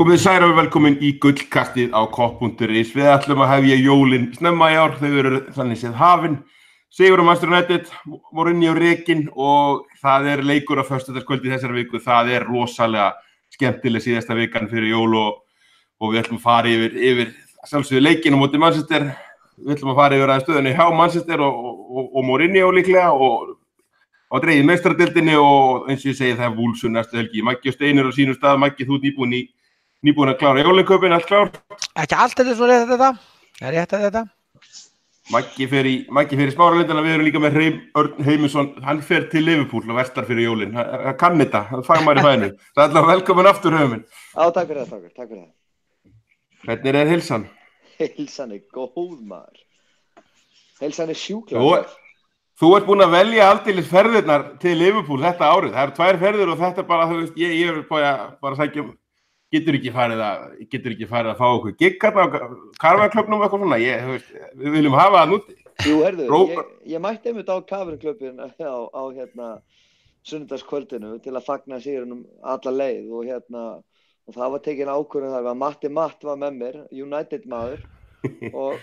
Komið þið sæl og velkomin í gullkastið á kopp.is. Við ætlum að hefja jólin snemma í ár, þau eru þannig séð hafin. Sigur Manchester United, Mourinho rekinn og það leikur á föstudagskvöldi þessari viku. Það rosalega skemmtileg síðasta vikan fyrir jól og við ætlum að fara yfir sjálfsögðu leikinn á móti Manchester. Við ætlum að fara yfir að stöðunni hjá Manchester og Mourinho líklega og dreigið meistaradeildinni og eins og ég segi það Wolves næstu helgi. Maggi og Steinar á sínum stað. Maggi, þú nýbúin að klára jólinkaupin, allt klár? Ekki allt svo rétt þetta. Það rétt að þetta. Maggi fer í Smáralindina, við erum líka með Örn Heimisson, hann fer til Liverpool og vestar fyrir jólin. Hann kann þetta, hann fagmaður í fæðinu. Það allavega velkomin aftur höfuminn. Já, takk fyrir það. Hvernig heilsan? Heilsan góð maður. Heilsan sjúklega. Þú ert búin að velja aldeilis ferðirnar til Liverpool þetta árið. Það 2 ferðir og þetta bara, þú veist, ég bara að sækja getur ekki farið að fá okkur gigg hérna á Carver-klubnum eitthvað svona. Við viljum hafa það núti. Jú, ég mætti einmitt á Carver-klubin á sunnudagskvöldinu til að fagna sigrinum alla leið og það var tekin ákvörðun þar að Matti var með mér, United maður og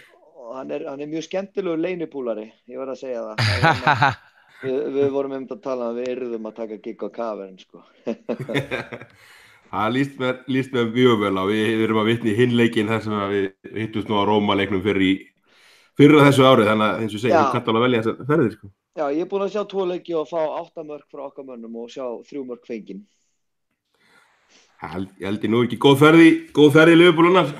hann mjög skemmtilegur leynipúlari, ég verð að segja það. Við vorum einmitt að tala við yrðum að taka gigg á Carverin, sko. Það líst mér mjög vel á. Við erum að vitna í hinn leikinn þar sem við hittumst nú á Róma-leiknum fyrr á þessu árið, þannig að eins og segja, þú kannt alveg að velja þessar ferðir, sko. Já, ég búin að sjá 2 leiki og fá 8 mörk frá okkar mönnum og sjá 3 mörk fengin. Ég held nú ekki góð ferð í Liverpool annars.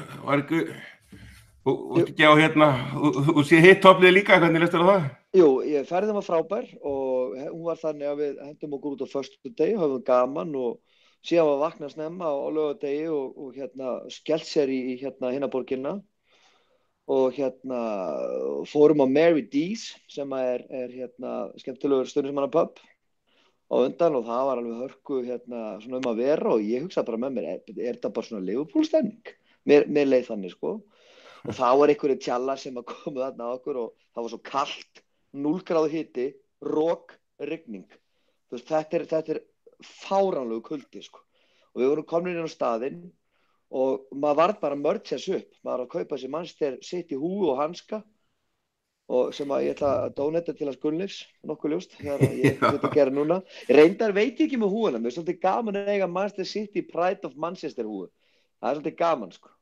Þú ekki á þú sé hitt topplið líka, hvernig leist þér á það? Jú, ferðin var frábær og hún var þannig að við hendum okkur út á föstudegi, höfum gaman og síðan var vakna snemma á laugardegi og skellt sér í hinnaborgina og fórum á Mary D's sem skemmtilegur stundismannapub á undan og það var alveg hörku svona að vera og ég hugsaði bara með mér, þetta bara svona Liverpool-stemning? Mér leið þannig, sko. Og það var einhverjir tjallar sem að komu þarna á okkur og það var svo kalt, 0 gráðu hiti, rok, rigning. Þú veist, þetta fáránlegu kuldi, sko. Og við vorum komin inn á staðinn og maður varð bara merchas upp. Maður að kaupa sér Manchester City húfu og hanska og sem að ég ætla að donata til hans Gunnleifs, nokkuð ljóst, þegar ég þetta gera núna. Reyndar veit ég ekki með húfuna, mér svolítið gaman að eiga Manchester City Pride of Manchester húfu. Það svolítið gaman, sko.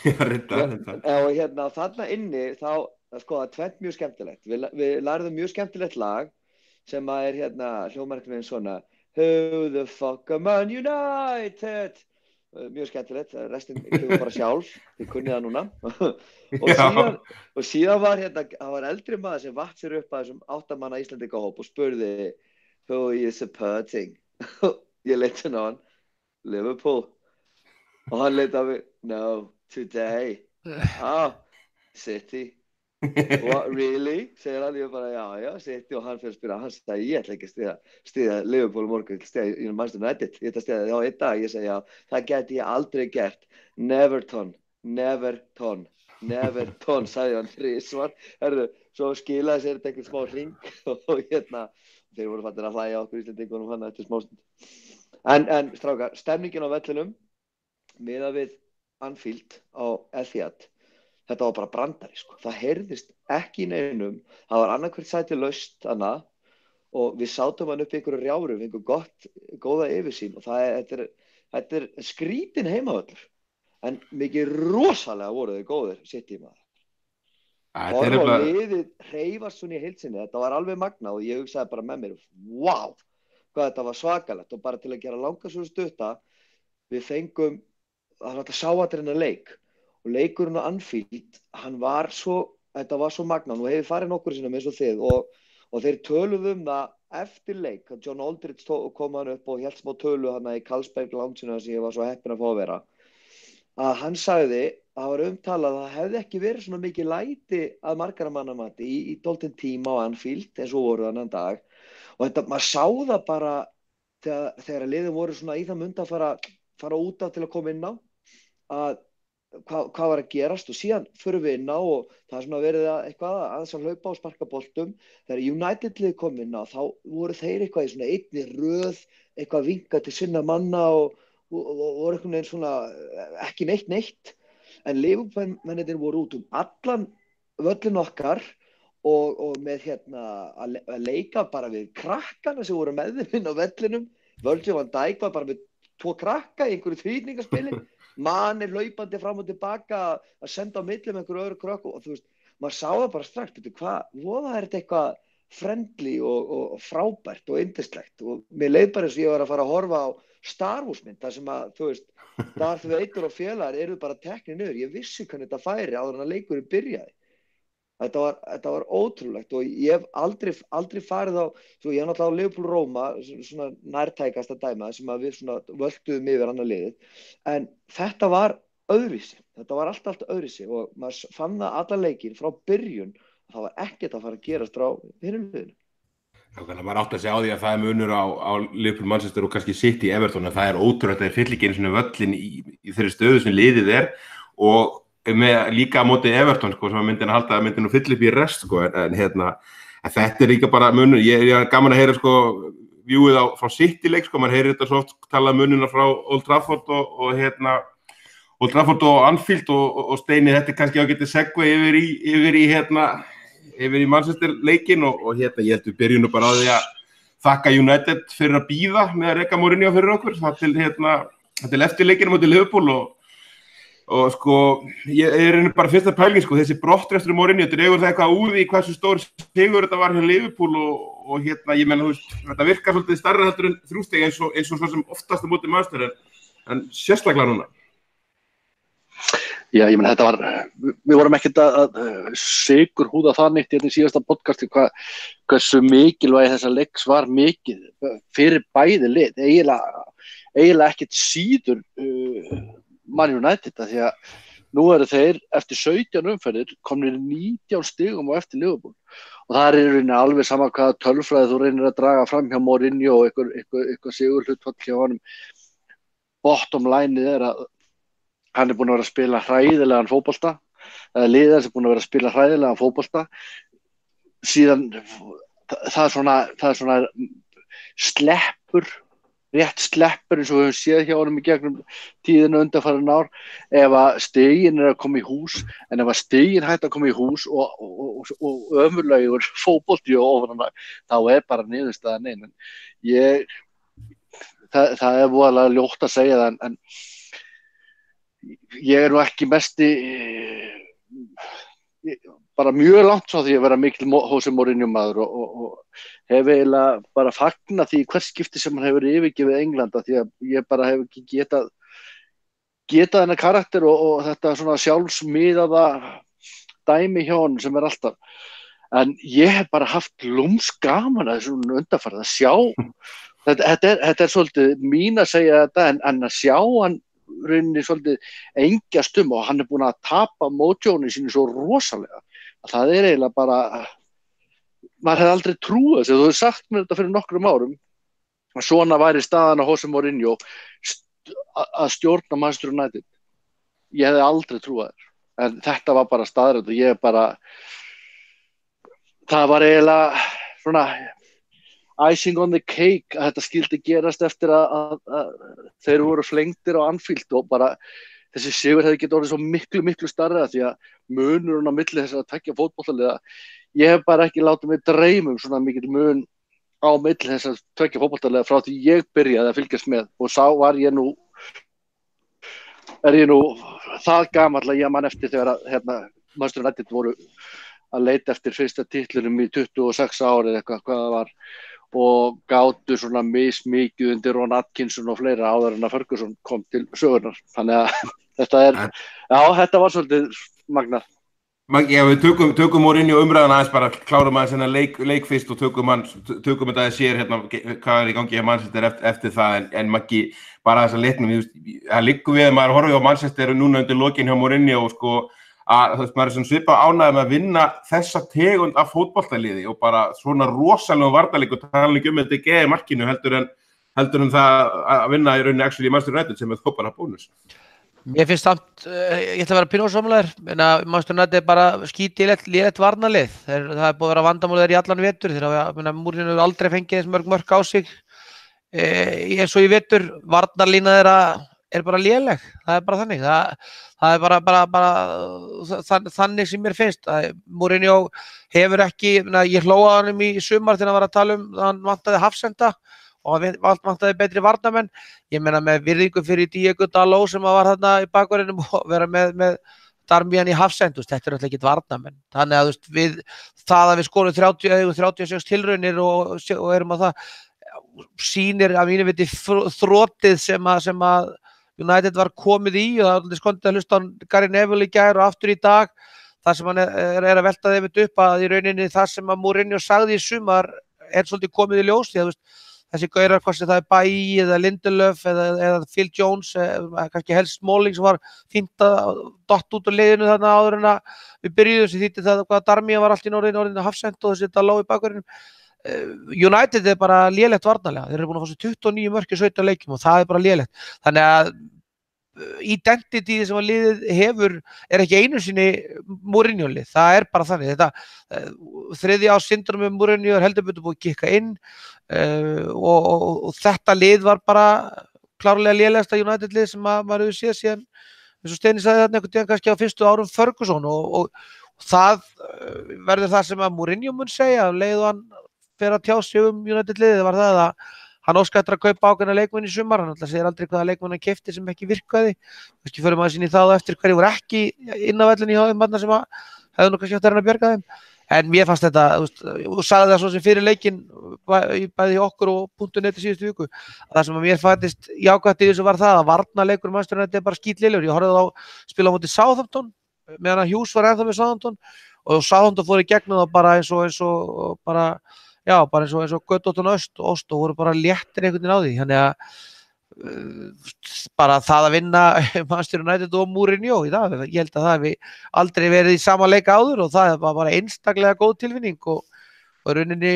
Já, reyndar. Og þarna inni, sko, það 2 mjög skemmtilegt. Við lærðum mjög skemmtilegt lag sem að hljóðmerknin svona Who the fuck are Man United? Mjög skemmtilegt, restin kemur bara sjálf, þið kunnið það núna. og síðan var það var eldri maður sem vatt sér upp að þessum 8 manna Íslendingahóp og spurði Who are you supporting? Ég leit hann á hann, Liverpool. Og hann leit á mig, no, today. City. What, really? Segir hann, ég bara, já, City og hann fyrir að spyrja, hann sagði, ég ætla ekki að styðja Liverpool morgun, ég ætla að styðja Manchester United, ég ætla að styðja það á einn dag, ég segi, já, það gæti ég aldrei gert, Neverton, sagði hann 3 svar, svo skilaði sér þetta einhvern smá hring og þeir voru fattir að hlæja okkur Íslendingunum hann eftir smástund. En strákar, stemningin á vellinum, miðað við Anfield á Etihad, þetta var bara brandari, sko. Það heyrðist ekki í neinum. Það var annarkvært sæti laust annað og við sátum hann upp í einhverju rjáru, við fengum góða yfirsýn og þetta skrítin heimavöllur. En mikið rosalega voru þeir góðir City maður. Horfa á liðið hreyfast svona í heild sinni, þetta var alveg magnað og ég hugsaði bara með mér, wow, hvað þetta var svakalegt og bara til að gera langa svo stutta, við fengum, það var sáatrina leik. Og leikurinn á Anfield, þetta var svo magnað, nú hefur farið nokkur sinnum eins og þið og þeir töluðu það eftir leik, John Aldridge kom hann upp og hélt smá tölu hann í Carlsberg Lounge sem ég var svo heppinn að fá að vera, að hann sagði, það var umtalað að það hefði ekki verið svona mikið læti að margra manna mati í 12 tíma á Anfield eins og voru þannig dag og maður sá það bara þegar liðin voru svona í það mund að fara út af til að koma inn á að hvað var að gerast og síðan förum við inn á og það svona verið eitthvað aðeins að hlaupa og sparka boltum. Þegar United-lið kom inn á þá voru þeir eitthvað í svona einni röð, eitthvað vinka til sinna manna og voru einhvern veginn svona ekki neitt en Liverpool-mennirnir voru út allan völlin okkar og með að leika bara við krakkana sem voru með þeim inn á vellinum. Virgil van Dijk var bara með 2 krakka í einhverju þrýningaspili, Mane hlaupandi fram og tilbaka að senda á milli með einhverju öðru krökku og þú veist, maður sá það bara strax, voða þetta eitthvað friendly og frábært og yndislegt og mér leið bara eins og ég var að fara að horfa á Star Wars mynd, þar sem að, þú veist, Darth Vader og félagar eru bara teknir niður, ég vissi hvernig þetta færi áður en að leikurinn byrjaði. Þetta var ótrúlegt og ég hef aldrei farið á, svo ég hef náttúrulega á Liverpool Róma, svona nærtækasta dæma sem að við svona völtuðum yfir annað liðið, en þetta var öðruvísi, þetta var allt öðruvísi og maður fann það alla leikir frá byrjun, það var ekkert að fara að gerast frá hinum liðinu. Þannig að maður átti að segja á því að það munur á Liverpool, Manchester og kannski City, Everton, að það ótrúlegt að þeir fylla ekki einu sinni völlin í þeirri stöðu sem liðið og með líka á móti Everton sko, sem að myndin að halda að myndin fylla upp í rest sko, en þetta líka bara munur, ég gaman að heyra sko vjúið frá City leik sko, maður heyrir þetta svo oft talað mununa frá Old Trafford Old Trafford og Anfield og Steini, þetta kannski ágæti segva yfir í Manchester leikin og ég held við byrjum bara á því að þakka United fyrir að bíða með að reka Mourinho fyrir okkur, það til eftir leikinu móti Liverpool og sko, ég bara fyrsta pæling sko, þessi brottrestur Mourinho, dregur það eitthvað úr í hversu stór sigur þetta var hjá Liverpool og ég meina, þú veist, þetta virkar svolítið stærra heldur en 3 stig eins og svo sem oftast á móti Manchester en sérstaklega núna. Já, ég meina þetta var, við vorum ekkert að sigurhúða það neitt í þetta síðasta podcasti hversu mikilvægi þessa leiks var mikið fyrir bæði lið, eiginlega ekkert síður Man United því að nú eru þeir eftir 17 umferðir komnir 19 stigum á eftir Liverpool og það í rauninni alveg sama hvaða tölfræði þú reynir að draga fram hjá Mourinho og eitthvað sigurhlutfall hjá honum. Bottom line að hann búinn að vera að spila hræðilegan fótbolta, eða liðið sem búinn að vera að spila hræðilegan fótbolta, síðan það er svona rétt sleppur eins og við höfum séð hjá honum í gegnum tíðina undanfarin ár, ef að stigin að koma í hús, en ef að stigin hætti að koma í hús og ömurlegur fótbolti og ofan þá bara niðurstaðan einn. Það voðalega ljótt að segja það, en ég nú ekki mesti bara mjög langt frá því að vera mikil Jose Mourinho maður og hef eiginlega bara fagnað því hvert skipti sem hann hefur yfirgefið Englanda því að ég bara hef ekki getað þennan karakter og þetta svona sjálfsmiðaða dæmi hjá honum sem alltaf. En ég hef bara haft lúmsgaman að þessu undanfarið að sjá þetta svolítið mín að segja þetta en að sjá hann rauninni svolítið engjast og hann búinn að tapa mótjónu sínu svo rosalega að það eiginlega bara maður hefði aldrei trúað þessu, þú hefur sagt mér þetta fyrir nokkrum árum að svona væri staðan á Jose Mourinho að stjórna Manchester United. Ég hefði aldrei trúað þér en þetta var bara staðreynd og ég bara það var eiginlega svona icing on the cake að þetta skildi gerast eftir að þeir voru flengdir á Anfield og bara þessi sigur hefði getið orðið svo miklu stærri því að munurinn á milli þess að tveggja fótboltaliða, ég hef bara ekki látið mig dreyma svona mikill mun á milli þess að tveggja fótboltaliða frá því ég byrjaði að fylgjast með og sá er ég nú það gamall að ég man eftir þegar að Manchester United voru að leita eftir fyrsta titlunum í 26 ári eða hvað það var og gátu svona mismikið undir Ron Atkinson og fleira áður en að Ferguson kom til sögunar. Þannig að þetta var svolítið magnað. Já, við tökum Mourinho umræðan aðeins bara, klárum aðeins hérna leik fyrst og tökum þetta að sér hvað í gangi hjá Manchester eftir það en Maggi, bara þess að leiknum, það liggur við að maður horfið á Manchester núna undir lokin hjá Mourinho og sko að maður svona svipað ánægður með að vinna þessa tegund af fótboltaliði og bara svona rosalega varnarleik og tala ekki þetta ekki í markinu heldur en það að vinna í rauninni actually í Manchester United sem þó bara bónus. Mér finnst samt, ég ætla að vera pínósamlegar, en að Manchester United bara skíti lélegt varnarlið. Það búið að vera vandamál þeir í allan vetur, Mourinho hefur aldrei fengið eins mörg á sig eins og ég vetur, varnarlína er bara léleg, það er bara þannig, það er bara þannig sem mér finnst, að Mourinho hefur ekki, ég hlóa hann í sumar þegar hann var að tala hann vantaði hafsenda og hann vantaði betri varnarmenn, ég meina með virðingu fyrir Diego Dalot sem var þarna í bakverðinum og vera með Darmian í hafsendust, þetta alltaf ekki varnarmenn, þannig að það að við skorum 36 tilraunir og erum að það sýnir að mínu viti þrotið sem að United var komið í og það er skondið að hlusta á Gary Neville í gær og aftur í dag þar sem hann er að velta þeim upp að í rauninni það sem að Mourinho sagði í sumar svolítið komið í ljós því að þessi gaurar, hvort sem það er Bailly eða Lindelöf eða Phil Jones kannski helst Smalling sem var fínt að dott út úr liðinu þarna áður en að við byrjuðum sem þýtti það hvað Darmian var allt í orðinu hafsend og þessi Dalot í bakverðinum United er bara lélegt varnarlega, þeir eru búin að fá sér 29 mörk í 17 leikjum og það er bara lélegt þannig að identity sem að liðið hefur ekki einu sinni Mourinho lið, það er bara þannig þetta þriðja syndrom með Mourinho heldur betur búið að kikka inn og þetta lið var bara klárlega lélegasta United lið sem maður hefur séð síðan eins og Steini sagði þarna einhvern tíðan kannski á fyrstu árum Ferguson og það verður það sem að Mourinho mun segja leið og hann fer að tjá sig United liðið var það að hann óskaði eftir að kaupa ákveðna leikmenn í sumar, hann alltaf segir aldrei hvaða leikmenn hann keypti sem ekki virkaði, kannski förum að sína í það og eftir hverju voru ekki inn á vellinni hjá þeim þarna sem að hefðu nú kannski átt að reyna að bjarga þeim, en mér fannst þetta, og sagði það svo sem fyrir leikinn, bæði okkur og .net í síðustu viku, að það sem að mér fættist jákvætt í þessu var það að varnarleikur Manchester United er bara skítlélegur, ég horfði á spila á móti Southampton, meðan að Hughes var ennþá með Southampton og Southampton fór í gegnum það bara eins og bara já, bara eins og Göttóttan Öst og Ost og voru bara léttir einhvern veginn á því, þannig að bara það að vinna Manchester United og Mourinho í dag, ég held að það hefði aldrei verið í sama leik áður og það var bara einstaklega góð tilfinning og rauninni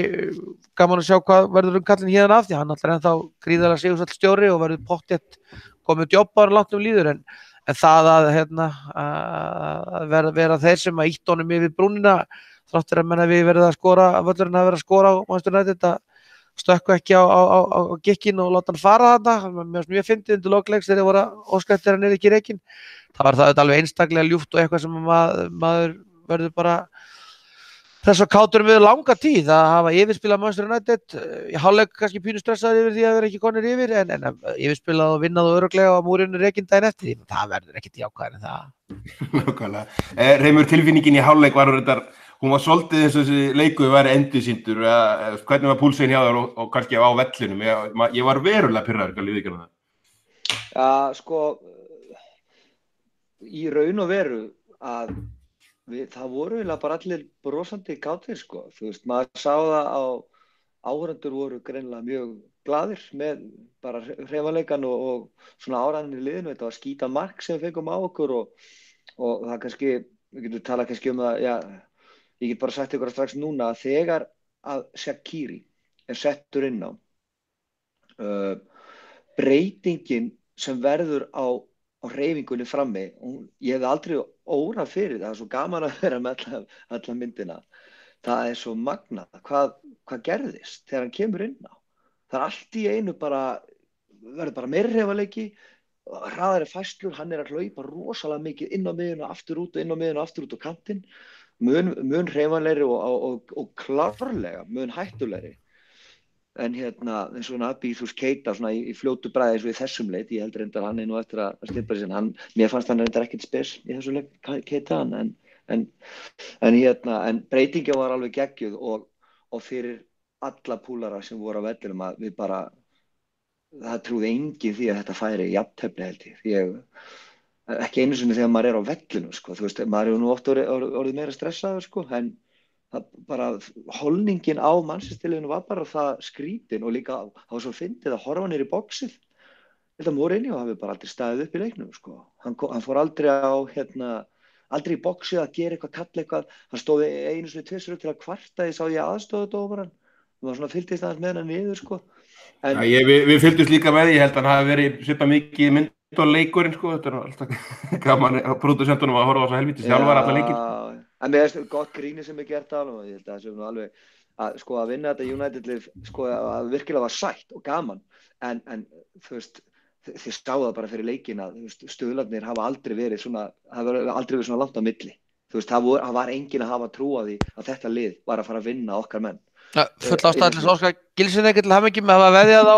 gaman að sjá hvað verður kallinn hérna af því, hann alltaf ennþá gríðarlega sigursæll stjóri og verður pottþétt komið djópar langt líður en það að vera þeir sem að ítt honum yfir brúnina þráttur að menna við verðum að skora völlurinn að vera að skora á Manchester United að stökku ekki á gikkinn og láta hann fara þarna mjög fyndið undir lokleiks þegar þeir voru að óska eftir hann ekki reikinn það var það alveg einstaklega ljúft og eitthvað sem maður verður bara þess að kátur með langa tíð að hafa yfirspilað Manchester United í hálfleik kannski pínu stressaður yfir því að vera ekki konir yfir en yfirspilað og vinnað og örugglega á Mourinho reikinn daginn eftir því það verður ekkert jákvæðar en það Nákvæmlega Reimur, tilfinningin í hálfleik var hún var svolítið eins og þessi leikur væri endursýndur hvernig var púlsinn hjá þér og kannski á vellinum ég var verulega pirraður hvað lífið ekki það Já, sko í raun og veru að það voru eiginlega bara allir brosandi kátir sko, þú veist, maður sá það á áhorfendur voru greinilega mjög glaðir með bara hreyfanleikann og svona áræðinni í liðinu, þetta var skýta mark sem við fengum á okkur og það kannski, við getum talað kannski um það, já ég get bara sagt ykkur strax núna að þegar að Shaqiri settur inn á breytingin sem verður á hreyfingunni frammi ég hefði aldrei órað fyrir það er svo gaman að vera með alla myndina það er svo magnað hvað gerðist þegar hann kemur inn á það er allt í einu bara verður bara meiri hreyfanleiki hraðari færslur, hann er að hlaupa rosalega mikið inn á miðjuna, aftur út og inn á miðjuna, aftur út á kantinn mun hreyfanlegri og klárlega mun hættulegri en eins og Naby Keita svona í fljótu bragði eins og í þessum leik ég held reyndar hann nú eftir að styrpa sig mér fannst hann reyndar ekkert spes í þessu leik Keita en breytingin var alveg geggjuð og fyrir alla púlara sem voru á vellinum að við bara það trúði enginn því að þetta færi jafntefli held ég ekki einu sinni þegar maður á vellinu sko, þú veist, maður nú oft orðið meira stressaður sko, en það bara holningin á mannsliðinu var bara það skrítin og líka það var svo fyndið að horfa niður í boxið þetta Mourinho hafi bara aldrei staðið upp í leiknum sko, hann fór aldrei á aldrei í boxið að gera eitthvað kalla eitthvað, hann stóði einu sinni tvisvar upp til að kvarta ég sá ég aðstóðu dómarann það var svona fylgdist aðeins með hann niður sko en, við fylgdust líka með ég held að hann hafi verið svipað mikið mynd og leikurinn sko, þetta er alltaf gaman að pródusentunum að horfa á svo helviti sjálfar alla leikir. En mér finnst gott gríni sem er gert á hann ég held að það sé nú alveg að sko að vinna þetta United-lið sko að virkilega var sætt og gaman en þú veist, þið sáu það bara fyrir leikinn að Stuðlarnir hafa aldrei verið svona langt á milli. Þú veist, það var enginn að hafa trú á því að þetta lið var að fara að vinna okkar menn. Full ástæðlis Óskar Gilsson ekkert til hamingju með að hafa veðjað á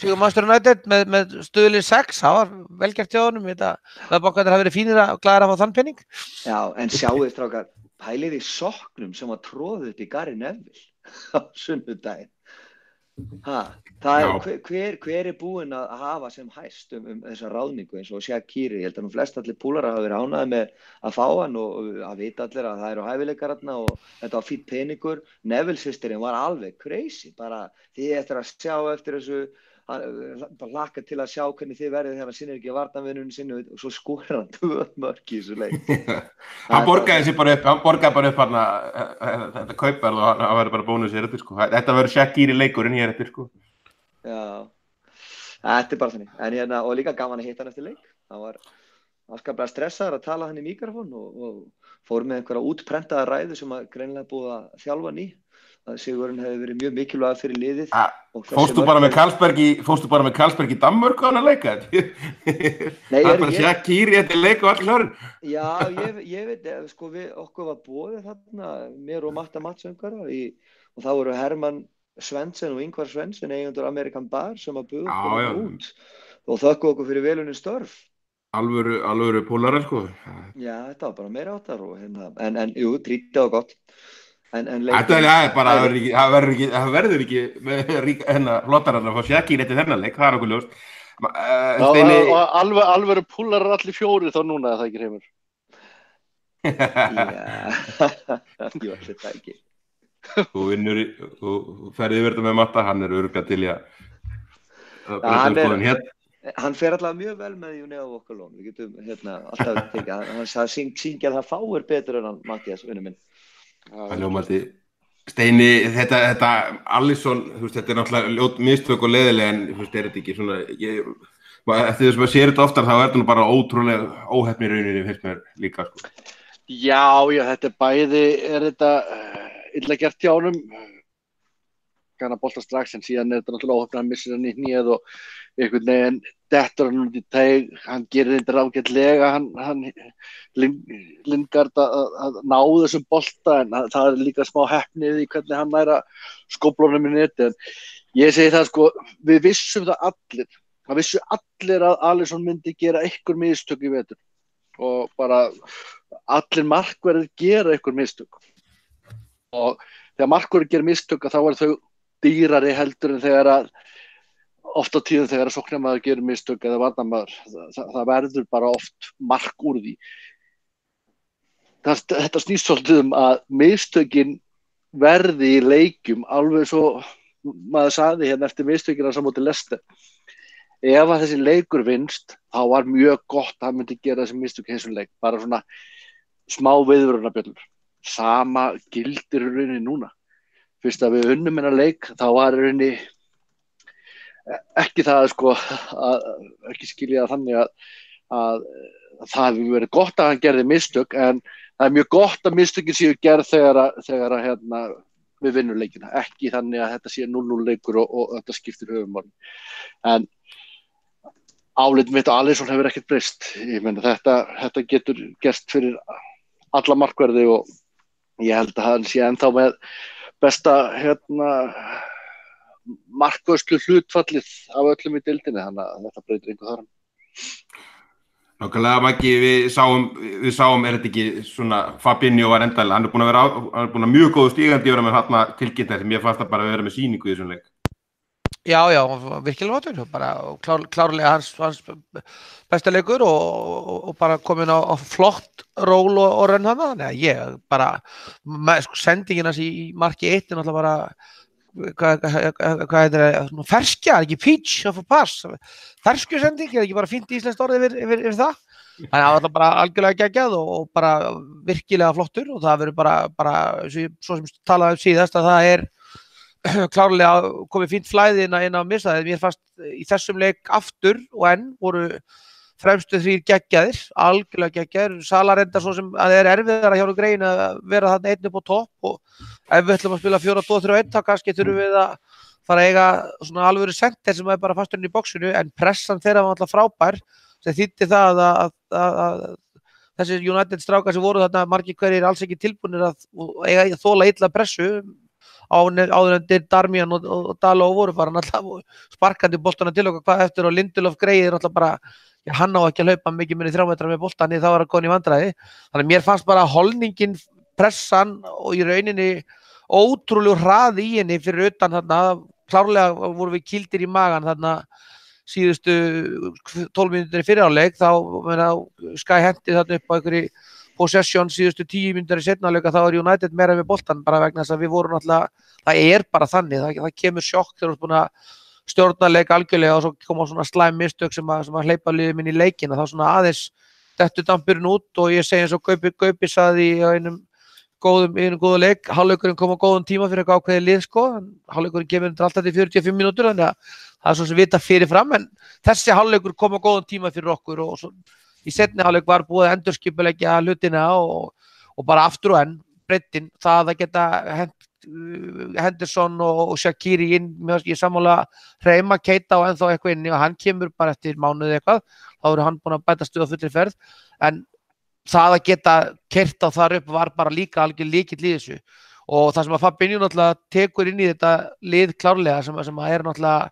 Sigur Manchester United með Stuðli 6, það var vel gert hjá honum, veðbankarnir hafa verið fínir og glaðir að fá þann penning. Já, en sjáu þið strákar, pælið í soknum sem var tróðið upp í Gary Neville á sunnudaginn. Hver búinn að hafa sem hæst þessa ráðningu eins og Shaqiri? Ég held að flest allir púlarar hafa verið ánægðir með að fá hann og að vita allir að það eru hæfileikar þarna og þetta var fínn peningur. Neville systirinn var alveg crazy, bara þið eftir að sjá eftir þessu, bara hlakka til að sjá hvernig þið verðið þegar hann sinnir ekki varnarvinnunni sinni og svo skorar hann 2 mörk í þessu leik. Hann borgaði bara upp þetta kaupverð og hann verður bara bónus í þetta, sko. Þetta verður Shaqiri leikurinn hér eftir, sko. Já, þetta bara þannig. En og líka gaman að hitta hann eftir leik. Hann var afskaplega stressaður að tala hann í mikrofón og fór með einhverja útprentaða ræðu sem að greinilega búið að þjálfa hann í. Að sigurinn hefði verið mjög mikilvæg fyrir liðið. Fórstu bara með Karlsberg í Danmörku á hann að leika? Nei, það bara Shaqiri eftir leik og allir klárin. Já, ég veit, sko, okkur var boðið þarna, mér og Matta Mattsöngara og þá voru Hermann Svensson og Ingvar Svensson, eigendur American Bar sem að buða okkur út og þökku okkur fyrir velunni störf. Alvöru púlarar, sko. Já, þetta var bara meira áttar og en jú, trítið og gott. Það verður ekki með flottararna að fá Shaqiri eftir þennan leik, það okkur ljóst. Alvöru púlarar allir 4 þá núna, það ekki Heimur? Já, ég var þetta ekki. Þú ferði yfir þetta með Matta, hann örugglega til í að hann fer allavega mjög vel með Júni á Okkalón, við getum alltaf tekið, hann sagði syngja það fáir betur en hann Matthías, vinur minn. Það ljómandi. Steini, þetta Alisson, þetta náttúrulega ljót mistök og leiðilega en þetta ekki svona, eftir þess að maður sér þetta oftar þá þetta nú bara ótrúlega óheppni rauninni finnst mér líka, sko. Já, þetta bæði þetta illa gert hjá honum, kann að bolta strax en síðan þetta náttúrulega óheppni hann missir hann í hnéð og einhvern veginn dettur hann út í teig, hann gerir þetta ágætlega, hann Lingard að ná þessum bolta en það líka smá heppnið í hvernig hann næra skóflunum í neti en ég segi það, sko, við vissum það vissu allir að Alisson myndi gera einhver mistök í vetur og bara allir markverðir gera einhver mistök og þegar markverðir gera mistök þá þau dýrari heldur en þegar að oft á tíðum þegar að sóknarmaður gerir mistök eða varnarmaður, það verður bara oft mark úr því. Þetta snýst svolítið að mistökin verði í leikjum alveg svo maður sagði hérna eftir mistökina sem móti Leicester. Ef að þessi leikur vinnst, þá var mjög gott að hann myndi gera þessi mistök í þessum leik, bara svona smá viðvörunarbjöllur. Sama gildir í rauninni núna. Fyrst að við unnum hennar leik, þá var í rauninni ekki það, sko, ekki skilja þannig að það hefur verið gott að hann gerði mistök en það er mjög gott að mistökin séu gerð þegar við vinnum leikina, ekki þannig að þetta sé 0-0 leikur og þetta skiptir höfumáli. En álit mitt á Alisson hefur ekkert breyst. Ég meina þetta getur gerst fyrir alla markverði og ég held að hann sé ennþá með besta markvörslu hlutfallið af öllum í deildinni, þannig að þetta breytir engu þar. Nákvæmlega, Maggi, við sáum þetta ekki svona, Fabinho var endalega, hann er búin að mjög góðu stígandi yfir með þarna tilkynnt sem ég fannst að bara vera með sýningu í þessum leik. Já, virkilega vátur, bara klárlega hans besta leikur og bara komin á flott ról og rönn hana, þannig að ég bara, sendingin hans í marki 1 er náttúrulega bara hvað heitir það, ferskja, ekki peach of a pass, ferskjusending, ekki bara fínt íslenskt orð yfir það, þannig að það var bara algjörlega geggjað og bara virkilega flottur og það verður bara svo sem talaði síðast að það er klárlega komið fínt flæði inn á missaðið, mér fannst í þessum leik aftur og enn voru fremstu 3 geggjaðir, algjörlega geggjaðir, Salah reyndar svo sem að það er erfiðara hjá Grein að vera þarna einn upp á topp og ef við ætlum að spila 4-2-3-1 þá kannski þurfum við að fara að eiga svona alvöru senter sem er bara fastur inn í boxinu, en pressan þeirra var alltaf frábær, sem þýddi það að þessir United strákar sem voru þarna margir hverjir alls ekki tilbúnir að eiga þola illa pressu áðurendir Darmian og Daló voru bara náttúrulega sparkandi boltana til okkar hvað eftir og Lindelof greið náttúrulega bara, hann á ekki að hlaupa mikið minni 3 metra með boltani, þá var hann góðin í vandræði. Þannig mér fannst bara holningin, pressan og í rauninni ótrúlegur hraði í henni fyrir utan þarna, klárlega voru við kýldir í magan þarna síðustu 12 mínútur í fyrirháleik, þá Sky hendi þarna upp á einhverju possession síðustu 10 mínútur í seinni hálfleik, þá United meira við boltan bara vegna þess að við vorum náttúrulega, það bara þannig, það kemur sjokk þegar þú ert búin að stjórna leik algjörlega og svo koma svona slæm mistök sem að hleypa liðum inn í leikina, þá svona aðeins dettur dampurinn út og ég segi eins og Gaupi saði í einum góðu leik, hálfleikurinn kom á góðum tíma fyrir eitthvað ákveðið lið sko, hálfleikurinn kemur alltaf til 45 mínútur, þannig að það svo sem vita fyrir fram, en þessi hálfleikur kom á góðum tíma fyrir okkur og svo, í seinni hálfleik var búið að endurskipuleggja hlutina og bara aftur og enn breiddin, það að geta Henderson og Shaqiri inn, ég sammála Hreima, Keita og ennþá eitthvað inni og hann kemur bara eftir mánuði eitthvað, þá eru hann búin að bæta stuð á fullri ferð, en það að geta keyrt á þar upp var bara líka algjör lykill í þessu og það sem að Fabinho náttúrulega tekur inn í þetta lið klárlega sem að er náttúrulega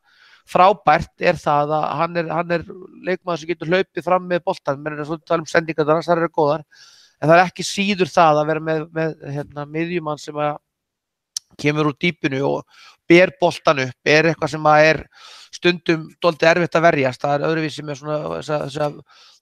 frábært er það að hann er leikmaður sem getur hlaupið fram með boltan, menn er svona tala sendingar þar, það eru góðar, en það er ekki síður það að vera með miðjumann sem að kemur úr dýpinu og ber boltan upp, er eitthvað sem að er stundum dálítið erfitt að verjast, það er öðruvísi með svona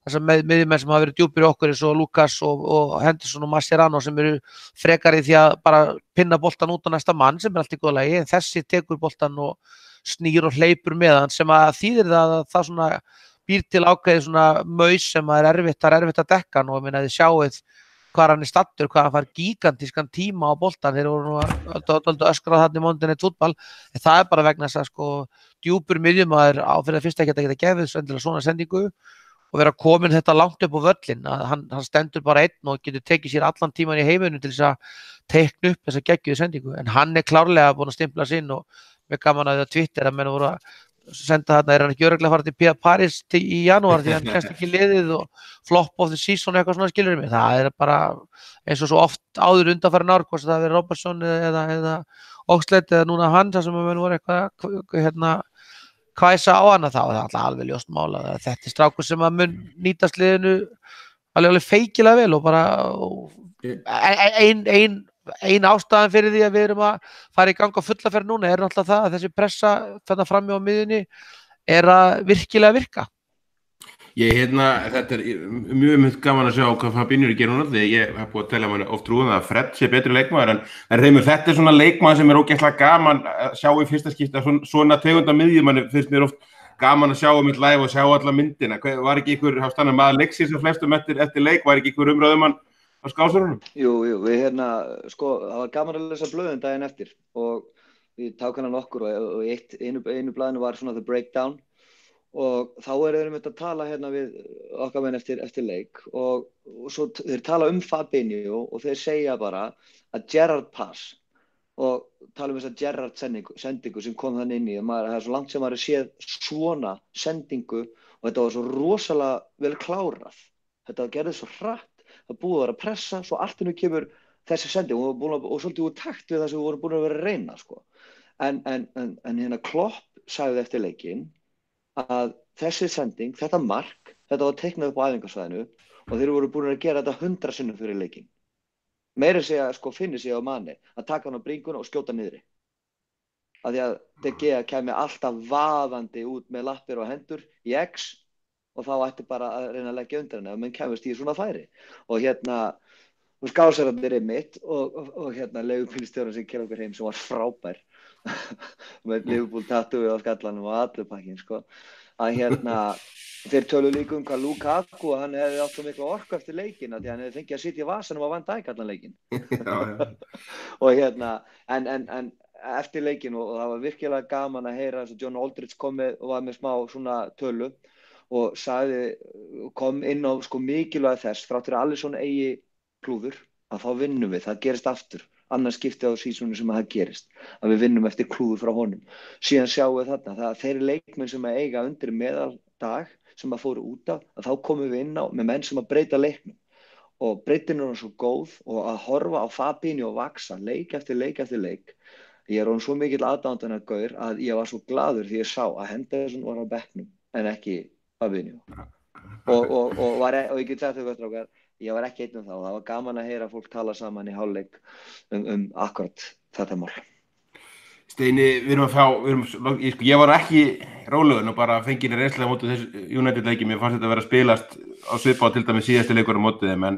þessar miðjumenn sem hafa verið djúpir í okkur eins og Lucas og Henderson og Mascherano sem eru frekar í því að bara pinna boltan út á næsta mann sem er allt í góða lagi, en þessi tekur boltan og snýr og hleypur með hann sem að þýðir það að það svona býr til ákveðið svona maus sem að er erfitt að dekka hann og ég meina þið sjáuð hvað hann er stattur, hvað hann fær gigantískan tíma á boltan, þeir voru nú öskrað þarna í Monday Night Football, en það er bara vegna þess að sko djúpur miðjumaður á fyrir að fyrst ekki að geta gefið svona sendingu og vera komin þetta langt upp á völlin, að hann stendur bara einn og getur tekið sér allan tíman í heiminum til þess að teikna upp þessa geggjuðu sendingu, en hann er klárlega búin að stimpla sig inn og mér gaman að það Twitter að menn voru að senda þarna, hann ekki örugglega að fara til Paris í janúar því hann kemst ekki liðið og flop of the season eitthvað svona skilur mig, það er bara eins og svo oft áður undanfarin ár, hvort það verið Robertson eða Oxlade eða núna hann, þar sem menn voru eitthvað hvæsa á hana, þá er það alltaf alveg ljóst mála að þetta er strákur sem að mun nýtast liðinu alveg feikilega vel og bara ein ástæðan fyrir því að við erum að fara í gang á fullaferð núna er náttúrulega það að þessi pressa þarna frammi á miðjunni er að virkilega virka. Þetta er mjög gaman að sjá hvað Fabinho er að gera núna, því ég hef búið að tella manni oft trúið að Fred sé betri leikmaður, en Reimur, þetta er svona leikmaður sem er ógeðslega gaman að sjá í fyrsta skipti, svona tegunda miðjumanni finnst mér oft gaman að sjá mitt live og sjá alla myndina. Var ekki ykkur, hafstannar maður leiksins sem flestum eftir leik, var ekki ykkur umræðumann á skásarunum? Jú, við sko, það var gaman að lesa blöðin daginn eftir og við ták hana nokkur og einu blaðinu var svona The Breakdown og þá þeir að tala við okkar menn eftir leik og svo þeir tala Fabinho og þeir segja bara að Gerrard pass og tala þessa Gerrard sendingu sem kom þannig inn í það er svo langt sem maður séð svona sendingu og þetta var svo rosalega vel klárað, þetta gerði svo hratt, það búið að vera að pressa, svo allt í einu kemur þessi sending og svolítið úr takt við það sem við vorum búin að vera að reyna sko. En Klopp sagði eftir leikinn að þessi sending, þetta mark, þetta var teiknað upp á æfingasvæðinu og þeir voru búin að gera þetta 100 sinnum fyrir leikinn. Meira segja sko finni sig á manni að taka hann á bringuna og skjóta niðri. Af því að De Gea kæmi alltaf vaðandi út með lappir og hendur í X og þá ætti bara að reyna að leggja undir hann ef menn kæmust í svona færi. Og skásararnir mitt og leigubílstjórinn sem kemur okkur heim sem var frábær með Liverpool tattúi á skallanum og allur pakkinn sko. Að þeir tölu líka hvað Lukaku og hann hefði átt svo mikla orku eftir leikinn því hann hefði fengið að sitja í vasanum á Van Dijk allan leikinn. Og en eftir leikinn og það var virkilega gaman að heyra þess að John Aldridge kom með og var með smá svona tölu og kom inn á sko mikilvægi þess þrátt fyrir Alisson eigi klúður að þá vinnum við, það gerist aftur annars skipti á sísónu sem að það gerist, að við vinnum eftir klúður frá honum. Síðan sjáum við þarna, það þeir leikmenn sem að eiga undir meðaldag sem að fóru út af, að þá komum við inn á með menn sem að breyta leiknum. Og breytin er svo góð og að horfa á Fabinho vaksa leik eftir leik eftir leik. Ég er svo mikill aðdándinn af gaur að ég var svo glaður því ég sá að Henderson var á bekknum en ekki Fabinho. Og ég get sagt þau strákar, ég var ekki einn þá. Það var gaman að heyra fólk tala saman í hálfleik akkurat þetta mál. Steini, ég var ekki rólegur og bara fengið reynslega á móti þessu United leiki. Mér fannst þetta að vera að spilast á svipa á til dæmis síðasti leikur á móti þeim, en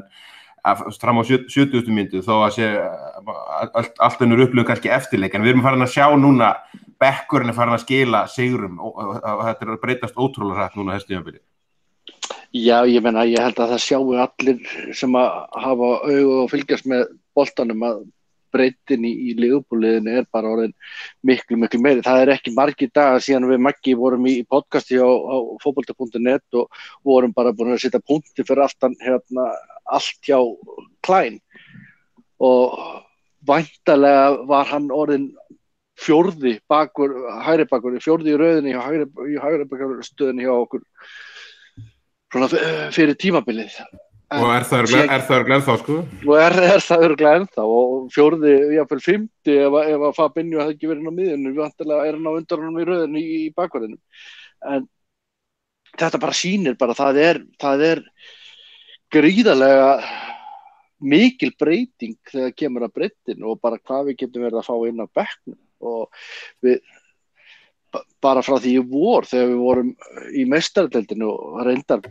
fram á 70. mínútu þó að sé allt önnur upplifun kannski eftirleik, en við erum farin að sjá núna bekkurinn er farin að skila sigrum og þetta er að breytast ótrúlega hratt núna þessu tímabili. Já, ég held að það sjáu allir sem að hafa augu og fylgjast með boltanum að breytin í Liverpool-liðinu er bara orðin miklu meiri. Það er ekki margir dagar síðan við Maggi vorum í podcasti á fótbolta.net og vorum bara búin að setja punkti fyrir aftan allt hjá Klein og væntanlega var hann orðin hægri bakur, fjórði í röðinni í hægri bakurstöðinni hjá okkur svona fyrir tímabilið. Og er það örugglega ennþá, sko? Og er það örugglega ennþá og fjórði, jafnvel fimmti ef að Fabinho hefði ekki verið inn á miðjunni, vantilega er hann á undan honum í röðinni í bakverðinum. En þetta bara sýnir bara það er gríðarlega mikil breyting þegar kemur að breytin og bara hvað við getum verið að fá inn á bekknum og við bara frá því í vor þegar við vorum í meistaradeildinni og reyndar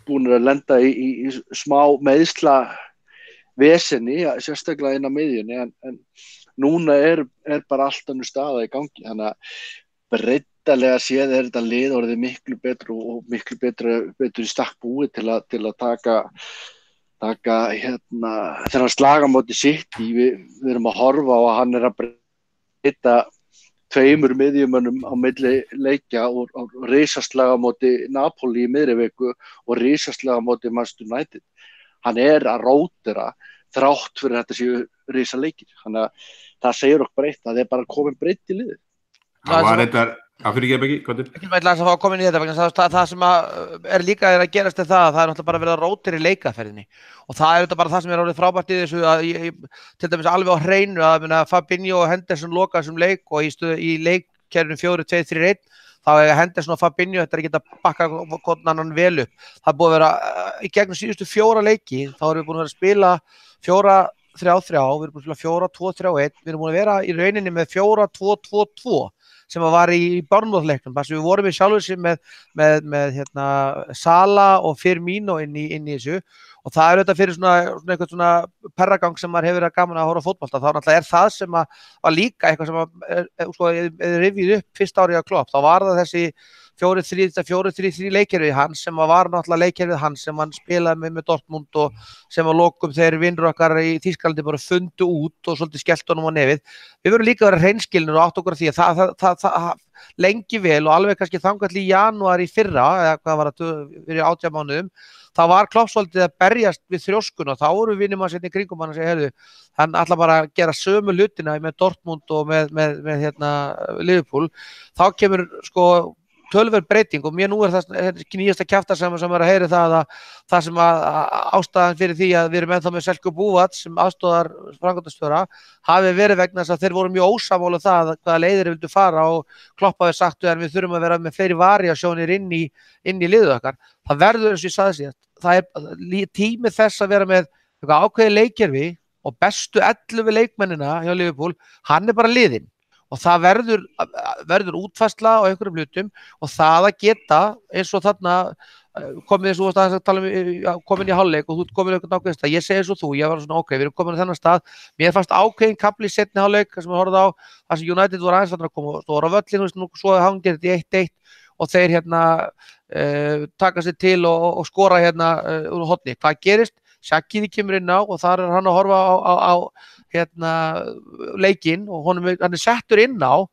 búnir að lenda í smá meiðsla vesenni, sérstaklega inn á miðjunni, en núna er bara allt önnur staða í gangi, þannig að breyttalega séð er þetta lið orðið miklu betur og miklu betur í stakk búið til að taka þennan slaga móti sitt við erum að horfa á að hann er að breyta tveimur miðjumönnum á milli leikja og risaslaga móti Napoli í miðri viku og risaslaga móti Manchester United. Hann er að rótera þrátt fyrir þetta séu risaleikir. Þannig að það segir okkur breytt að það er bara komin breytt í liðið. Það var þetta fyrir ekki, hvað er? Ekki mætla að fá að koma inn í þetta vegna það sem er líka að gerast það er náttúrulega bara verið að rótera í leikaferðinni og það er þetta bara það sem er orðið frábært í þessu að til dæmis alveg á hreinu að Fabinho og Henderson loka þessum leik og í leikkerfinu 4-2-3-1 þá er Henderson og Fabinho þetta er ekki að bakka hvort annan vel upp. Það er búið að vera í gegnum síðustu 4 leiki þá erum við búin að vera að spila 4-3-3, við erum búin að spila 4-2-3-1, við erum búin að vera í rauninni með 4-2-2-2 sem var í Bournemouth-leiknum, þar sem við vorum í sjálfur sér með Sala og Firmino inn í þessu og það er auðvitað fyrir eitthvað svona perragang sem maður hefur verið gaman að horfa á fótbolta, þá náttúrulega er það sem var líka eitthvað sem er rifið upp fyrsta árið á Klopp, þá var það þessi 4-3-3 leikkerfið hans sem var náttúrulega leikkerfið hans sem hann spilaði með Dortmund og sem að lokum þeir vinnur okkar í Þýskalandi bara fundu út og svolítið skellt honum á nefið. Við verðum líka að vera hreinskilnir og átt okkur á því að það lengi vel og alveg kannski þangað í janúar í fyrra, eða hvað var það fyrir 18 mánuðum, þá var Klopp svolítið að berjast við þrjóskun og þá voru vinir maður sérna í kringum hann að segja, heyrðu, hann ætla bara að gera sömu hlutina með Dortmund og með Liverpool, þá kemur tölverð breyting og mér nú er það nýjasta kjaftasamur sem er að heyra það sem ástæðan fyrir því að við erum ennþá með Selko Búvats sem aðstoðar framkvæmdastjóra hafi verið vegna þess að þeir voru mjög ósammála það hvaða leiðir vildu fara og Klopp hafi sagt að við þurfum að vera með fleiri variasjónir inn í liðið okkar. Það verður eins og ég sagði síðan, það er tími þess að vera með ákveðið leikkerfi og bestu 11 leikmennina hjá Liverpool, hann er bara liðinn. Og það verður útfærsla á einhverjum hlutum og það að geta eins og þarna komið eins og þú varst að tala komin í hálfleik og þú komin eitthvað ákveðin stað, ég segi eins og þú, ég var svona ok, við erum komin á þennan stað, mér fannst ákveðin kafli í seinni hálfleik sem við horfum á, þar sem United voru aðeins að koma og voru á völlin, svo hangir þetta í 1-1 og þeir taka sér til og skora úr horni. Hvað gerist? Shaqiri kemur inn á og þar er hann að horfa á leikinn og hann er settur inn á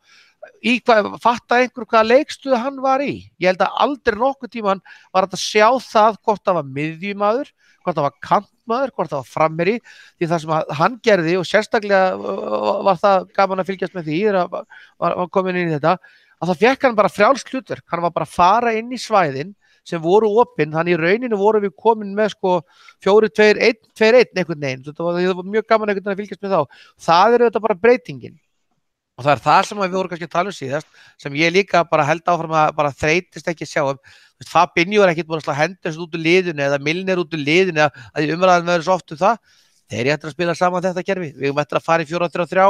fatta einhver hvaða leikstuð hann var í. Ég held að aldrei nokkuð tíman var hægt að sjá það hvort það var miðjumaður, hvort það var kantmaður, hvort það var framherji, því það sem hann gerði og sérstaklega var það gaman að fylgjast með því þegar var komin inn í þetta, að það fékk hann bara frjálst hlutverk, hann var bara að fara inn í svæðin sem voru opin, þannig í rauninu voru við komin með 4-2-1, 2-1 einhvern veginn, það var mjög gaman einhvern veginn að fylgjast með þá. Það þetta bara breytingin. Og það það sem við vorum kannski að tala síðast, sem ég líka bara held áfram að bara þreytist ekki að sjá. Fabinho ekkert búin að slá hendur út úr liðinu eða Milner út úr liðinu að umræðan verður svo oft það. Þeir eftir að spila saman þetta kerfi. Við höfum eftir að fara í 4-3-3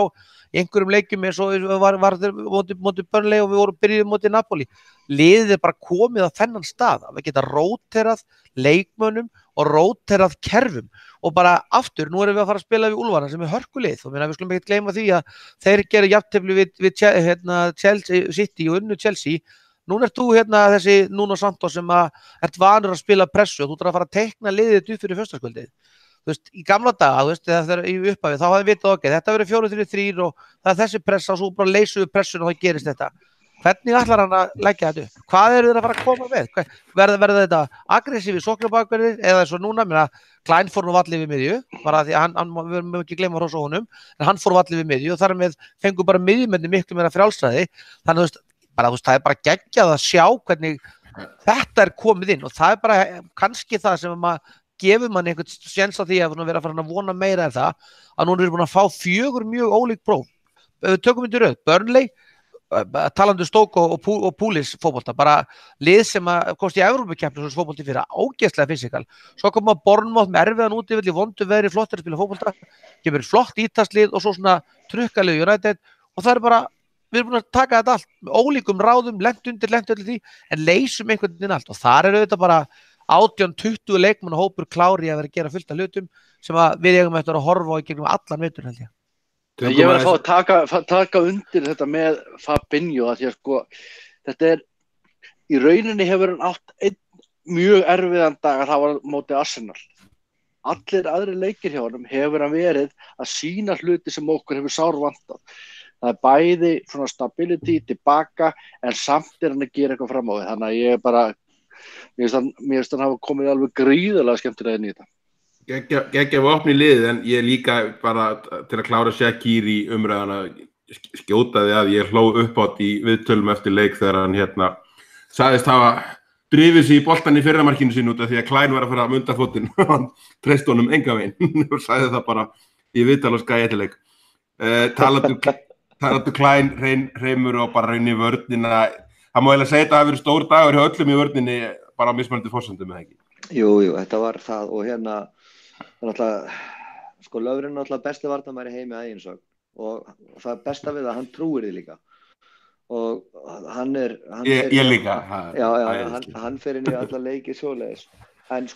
í einhverjum leikjum eins og var móti Burnley og við byrjuðum móti Napoli. Liðið bara komið á þennan stað að við geta róterað leikmönnum og róterað kerfum og bara aftur, nú erum við að fara að spila við Úlfana sem hörkulið og við skulum ekki gleyma því að þeir gera jafntefli við Chelsea City og unnu Chelsea. Núna þú þessi Nuno Santos sem ert vanur að spila pressu og þú þarf að fara að teikna liðið upp fyrir föstaskvöldið. Í gamla daga, þegar í upphafi, þá hafði vitað þetta verður 4-3-3 og það þessi pressa og svo bara leysum við pressun og það gerist þetta. Hvernig ætlar hann að leggja þetta upp? Hvað þeir að fara að koma með? Verður þetta aggressífi sóknarbakverðir eða eins og núna, Klein fór nú vallið við miðju, bara því að við mögum ekki gleyma hrósa honum, en hann fór vallið við miðju og þar með fengur bara miðjumenni miklu meira frjálsræði. Þannig það bara geggjað að sjá hvernig þetta komið inn og það bara kannski það sem gefur mann einhvern séns á því að vera að fara að vona meira en það, að núna erum búin að fá 4 mjög ólík próf. Við tökum í röð, Burnley, talandi Stoke og Púlis fótbolta, bara lið sem komst í Evrópukeppni sem fótbolti fyrir ógeðslega fysikal. Svo koma Bournemouth með erfiðan útivill í vondu veðri, flottir að spila fótbolta, kemur flott ítalslið og svo svona trukkalið United og það bara, við erum búin að taka þetta allt með ólíkum ráðum, lent undir því, en leysum einhvern veginn allt og þar þetta bara 18-20 leikmanna hópur klári að vera að gera fullt af hlutum sem við eigum eftir að horfa á í gegnum allan vetur held ég. Ég verð að fá að taka undir þetta með Fabinho að því að þetta í rauninni hefur hann átt einn mjög erfiðan dag að það var móti Arsenal. Allir aðri leikir hjá honum hefur hann verið að sýna hluti sem okkur hefur sárvantað. Það bæði svona stability tilbaka en samt hann að gera eitthvað fram á því. Þannig að ég bara mér finnst hann hafa komið alveg gríðarlega skemmtilega inn í þetta. Geggja við opni liðið en ég líka bara til að klára Shaqiri í umræðana skjótaði að ég hló upp átt í viðtölum eftir leik þegar hann sagðist hafa drifið sig í boltan í fyrramarkinu sín út af því að Klein var að fara að munda fótinn og hann treysti honum enga veginn og sagði það bara í viðtal á Sky eftirleik. Talandi Klein, Reimur og bara raun í vörnina. Það má eiginlega segja að það hafi verið stór dagur hjá öllum í vörninni bara á mismunandi forsendum eða ekki? Jú, þetta var það og Löfren er náttúrulega besti varnarmaður í heimi að eigin sögn og það besta við að hann trúir því líka og hann ég líka. Hann fer inn í alla leiki svoleiðis en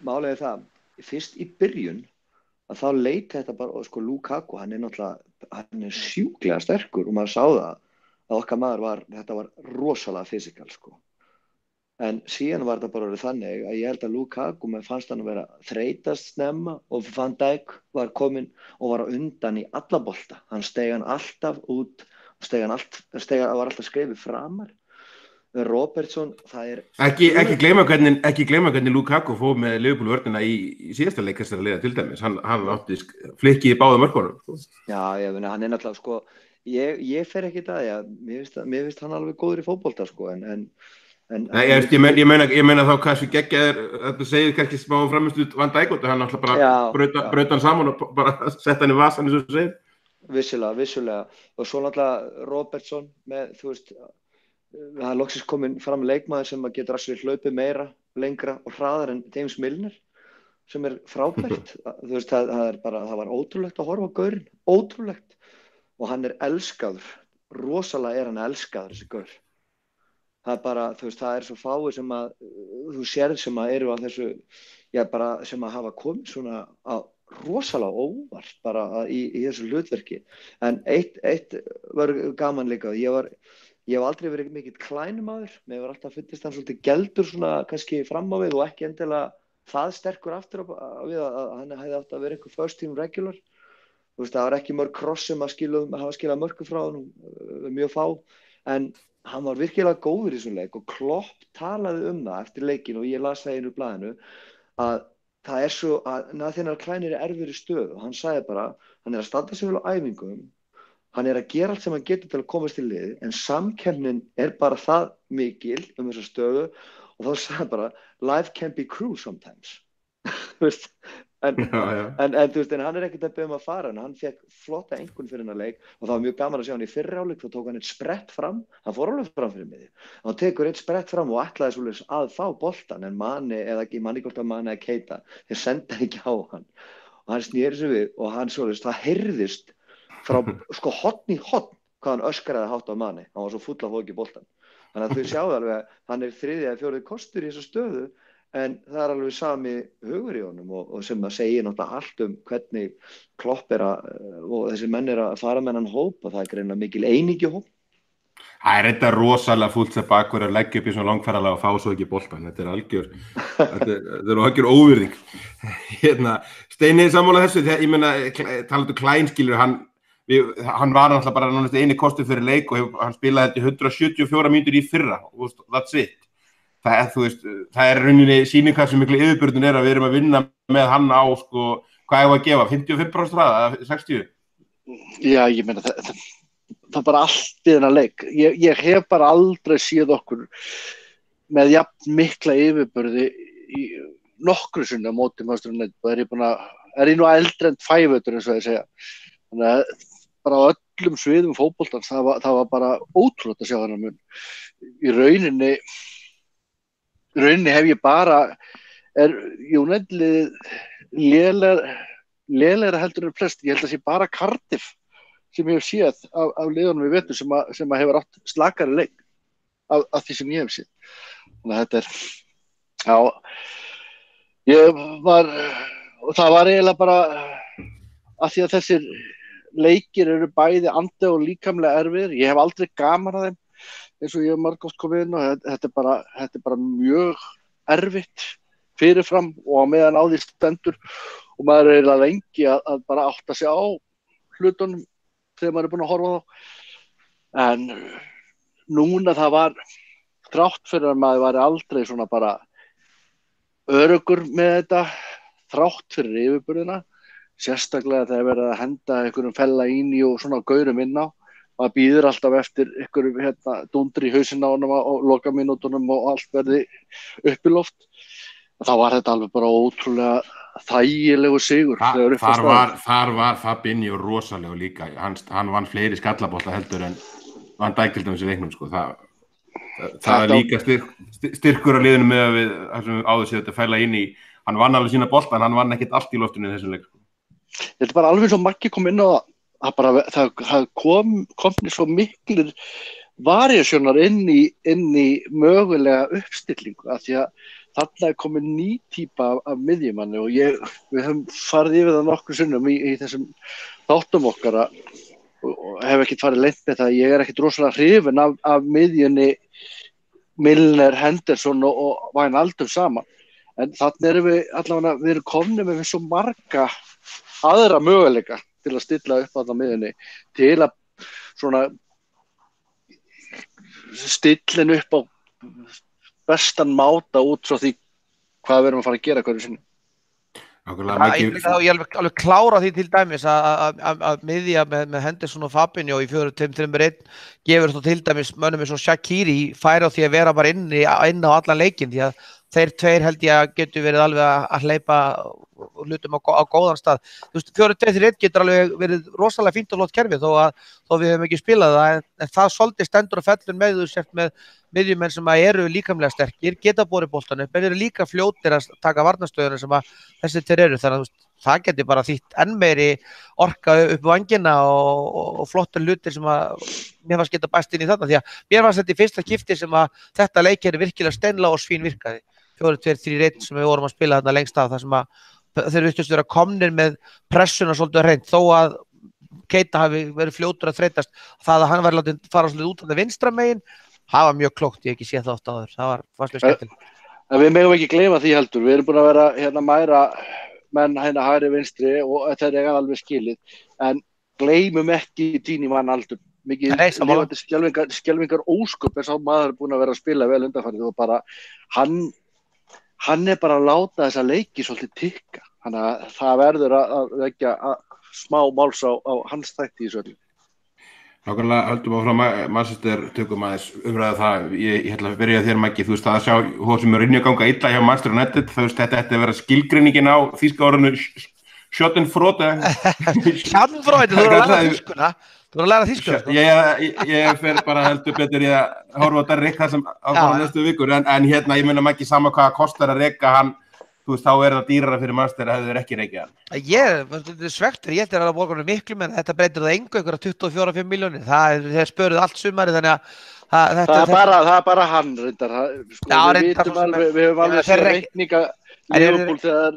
málið það, fyrst í byrjun að þá leit þetta bara og Lukaku, hann er sjúklega sterkur og maður sá það að okkar maður þetta var rosalega fysikal en síðan var þetta bara orðið þannig að ég held að Lukaku fannst hann að vera þreytast snemma og Van Dijk var kominn og var á undan í alla bolta. Hann steig hann alltaf út var alltaf skrefið framar. Robertson, það ekki gleyma hvernig Lukaku fór með Liverpool vörnina í síðasta leik þessara liða til dæmis. Hann átti flikki í báða mörkunum. Já, ég meina hann er náttúrulega ég fer ekki það, mér finnst hann alveg góður í fótbolta Nei, ég meina þá kannski geggjaður, þetta segir kannski smá framistuð Van Dijk og hann alltaf bara braut hann saman og bara sett hann í vasan eins og þú segir. Vissulega. Og svo náttúrulega Robertson með, það er loksins komin fram leikmaður sem getur hlaupið meira, lengra og hraðar en James Milner sem er frábært. Það var ótrúlegt að horfa á gaurinn, ótrúlegt. Og hann er elskaður, rosalega er hann elskaður þessi gaur. Það er bara, það er svo fáir sem að þú sérð sem að eru á þessu, sem að hafa komið svona að rosalega óvart bara í þessu hlutverki. En eitt var gaman líka, ég hef aldrei verið mikill Klein-maður, mér var alltaf fundist hann svolítið geldur svona kannski fram á við og ekki endilega það sterkur aftur við að hann hefði átt að vera einhver first team regular. Það var ekki mörg kross sem hafa skilað mörgu frá honum, mjög fá. en hann var virkilega góður í þessum leik og Klopp talaði það eftir leikin og ég las það í einu blaðinu að það svo að Nathaniel Klein er í erfiðri stöðu. Hann sagði bara, hann að standa sig vel á æfingum, hann að gera allt sem hann getur til að komast í lið, en samkeppnin bara það mikil þessa stöðu og þá sagði hann bara, life can be cruel sometimes. En þú veist, en hann ekkert að beðum að fara, en hann fekk flotta einkunn fyrir hennar leik og það var mjög gaman að sjá hann í fyrri hálfleik, þá tók hann eitt sprett fram, hann fór alveg fram fyrir miðju, hann tekur eitt sprett fram og ætlaði svoleiðis að fá boltan, en Mane eða ekki, manni hvort að Mane eða Keita, þeir senda ekki á hann og hann sneri sig við og hann svoleiðis, það heyrðist frá sko horn í horn hvað hann öskraði hátt á Mane, hann var svo full að fá ekki boltan, þannig að þau sjáðu alveg að hann þriðji eða fjórði kostur í þessa stöðu. En það alveg sami hugur í honum og sem það segir náttúrulega allt hvernig Klopp og þessi menn að fara með hann hóp og það greinilega mikil einingi hóp. Það þetta rosalega fullt sem bakur að leggja upp í svona langferðalega og fá svo ekki boltan. Þetta algjör, þetta algjör óvirðing. Steini sammála þessu, þegar ég meina talandi Klein skilur, hann var náttúrulega bara náttúrulega eini kostur fyrir leik og hann spilaði þetta 174 mínútur í fyrra og that's it. Það rauninni sýning hversu miklu yfirbörðun að við erum að vinna með hann á sko, hvað að gefa, 55% hraða, 60? Já, ég meina það bara allt í þennan leik. Ég hef bara aldrei séð okkur með jafn mikla yfirbörði í nokkru sinni á móti Manchester United og ég nú eldri en 5 eins og ég segja. Þannig að bara á öllum sviðum fótboltans, það var bara ótrúlegt að sjá þennan mun. Í rauninni hef ég bara United lélegra heldur en flest. Ég held að sé bara Cardiff sem ég hef séð af liðunum við vetur sem að hefur átt slakari leik af því sem ég hef séð. Þannig að þetta og það var eiginlega bara af því að þessir leikir eru bæði andi og líkamlega erfiðir. Ég hef aldrei gaman að þeim eins og ég hef margoft komið inn og þetta er bara mjög erfitt fyrirfram og á meðan á því stendur og maður er eiginlega lengi að bara átta sig á hlutunum þegar maður er búinn að horfa á þá. En núna það var þrátt fyrir að maður væri aldrei svona bara öruggur með þetta, þrátt fyrir yfirburðina, sérstaklega þegar verið að henda einhverjum Fellaini og svona gaurum inn á. Maður býður alltaf eftir einhverjum dúndri í hausinn á honum á lokamínútunum og allt verði upp í loft. Þá var þetta alveg bara ótrúlega þægilegu sigur. Þar var Fabinho rosalega líka. Hann vann fleiri skallabolta heldur en Van Dijk til dæmis í leiknum. Sko. Það er líka styrkur á liðinu með við þessum áður séð þetta fæla inn í. Hann vann alveg sína bolta en hann vann ekkert allt í loftinu í þessum leik. Þetta er bara alveg eins og Maggi kom inn á það kom svo miklir variasjónar inn í mögulega uppstillingu af því að þarna er komin ný típa af miðjumanni og við höfum farið yfir það nokkur sinnum í þessum þáttum okkar og hef ekkert farið leynt með það. Ég er ekkert rosalega hrifinn af miðjunni Milner, Henderson og Wijnaldum saman. En þarna erum við erum komnir með svo marga aðra möguleika til að stilla upp þarna miðjunni, til að svona stillin upp á bestan máta út frá því hvað við erum að fara að gera hverju sinni. Ég alveg klára því til dæmis að miðja með Henderson og Fabinho í 4-3-1 gefur þó til dæmis mönnum eins og Shaqiri færi á því að vera bara inn á allan leikinn því að þeir tveir held ég að getur verið alveg að hleypa hlutum á góðan stað. Þú veist, 4-3-1 getur alveg verið rosalega fínt og flott kerfi þó við höfum ekki spilað það, en það svolítið stendur og fellur með þú sért með miðjumenn sem eru líkamlega sterkir, geta borið boltan upp, en eru líka fljótir að taka varnarstöðuna sem að þessi þeir eru. Þannig að það getur bara þýtt enn meiri orka upp vangina og flottur hlutir sem að mér fannst geta bæst inn í þarna, því að mér fannst þetta í fyrsta skipti sem að þetta leikir virkilega steinlega og svín virkaði. 4-2-3-1 sem við vorum að spila þarna lengst af, þar sem að þeir virtust vera komnir með pressuna svolítið hreint, þó að Keita hafi verið fljótur að þreytast. Það að hann væri látið fara svolítið út af það vinstra megin, það var mjög klókt, ég ekki séð það oft áður. Það var mjög skemmtilegt. Við megum ekki gleyma því heldur, við erum búin að vera mæra menn hægri vinstri og þetta er alveg skilið, en gleymum ekki Gini Wijnaldum. mikið Nei, sammála. lifandi skelfingar ósköp sá maður búinn að vera að spila vel undanfarið og bara hann bara að láta þessa leiki svolítið tikka. Þannig að það verður að leggja smá máls á hans þætti í þessu öllu. Nákvæmlega höldum áfram Manchester tökum aðeins umræða það, ég ætla að byrja þér Maggi, þú veist það að sjá hvað sem Mourinho ganga illa hjá Manchester United, þú veist þetta ætti að vera skilgreiningin á þýska orðinu Schadenfreude. Schadenfreude, þú voru að læra þýskuna. Þú voru að læra þýskuna, sko. Ég fer bara heldur betur í að horfa á þetta Rick þar sem á næstu vikur, en hérna ég meina Maggi sama hvað kostar að reka hann, þú veist, þá það dýrara fyrir Manchester að hefur ekki reikið hann. Ég svektur, ég að borga miklu, menn þetta breytir það engu, einhverja 24-5 milljónir. Þeir spöruð allt sumarið, þannig að það er bara hann, reyndar. Við höfum alveg sér reikninga Liverpool þegar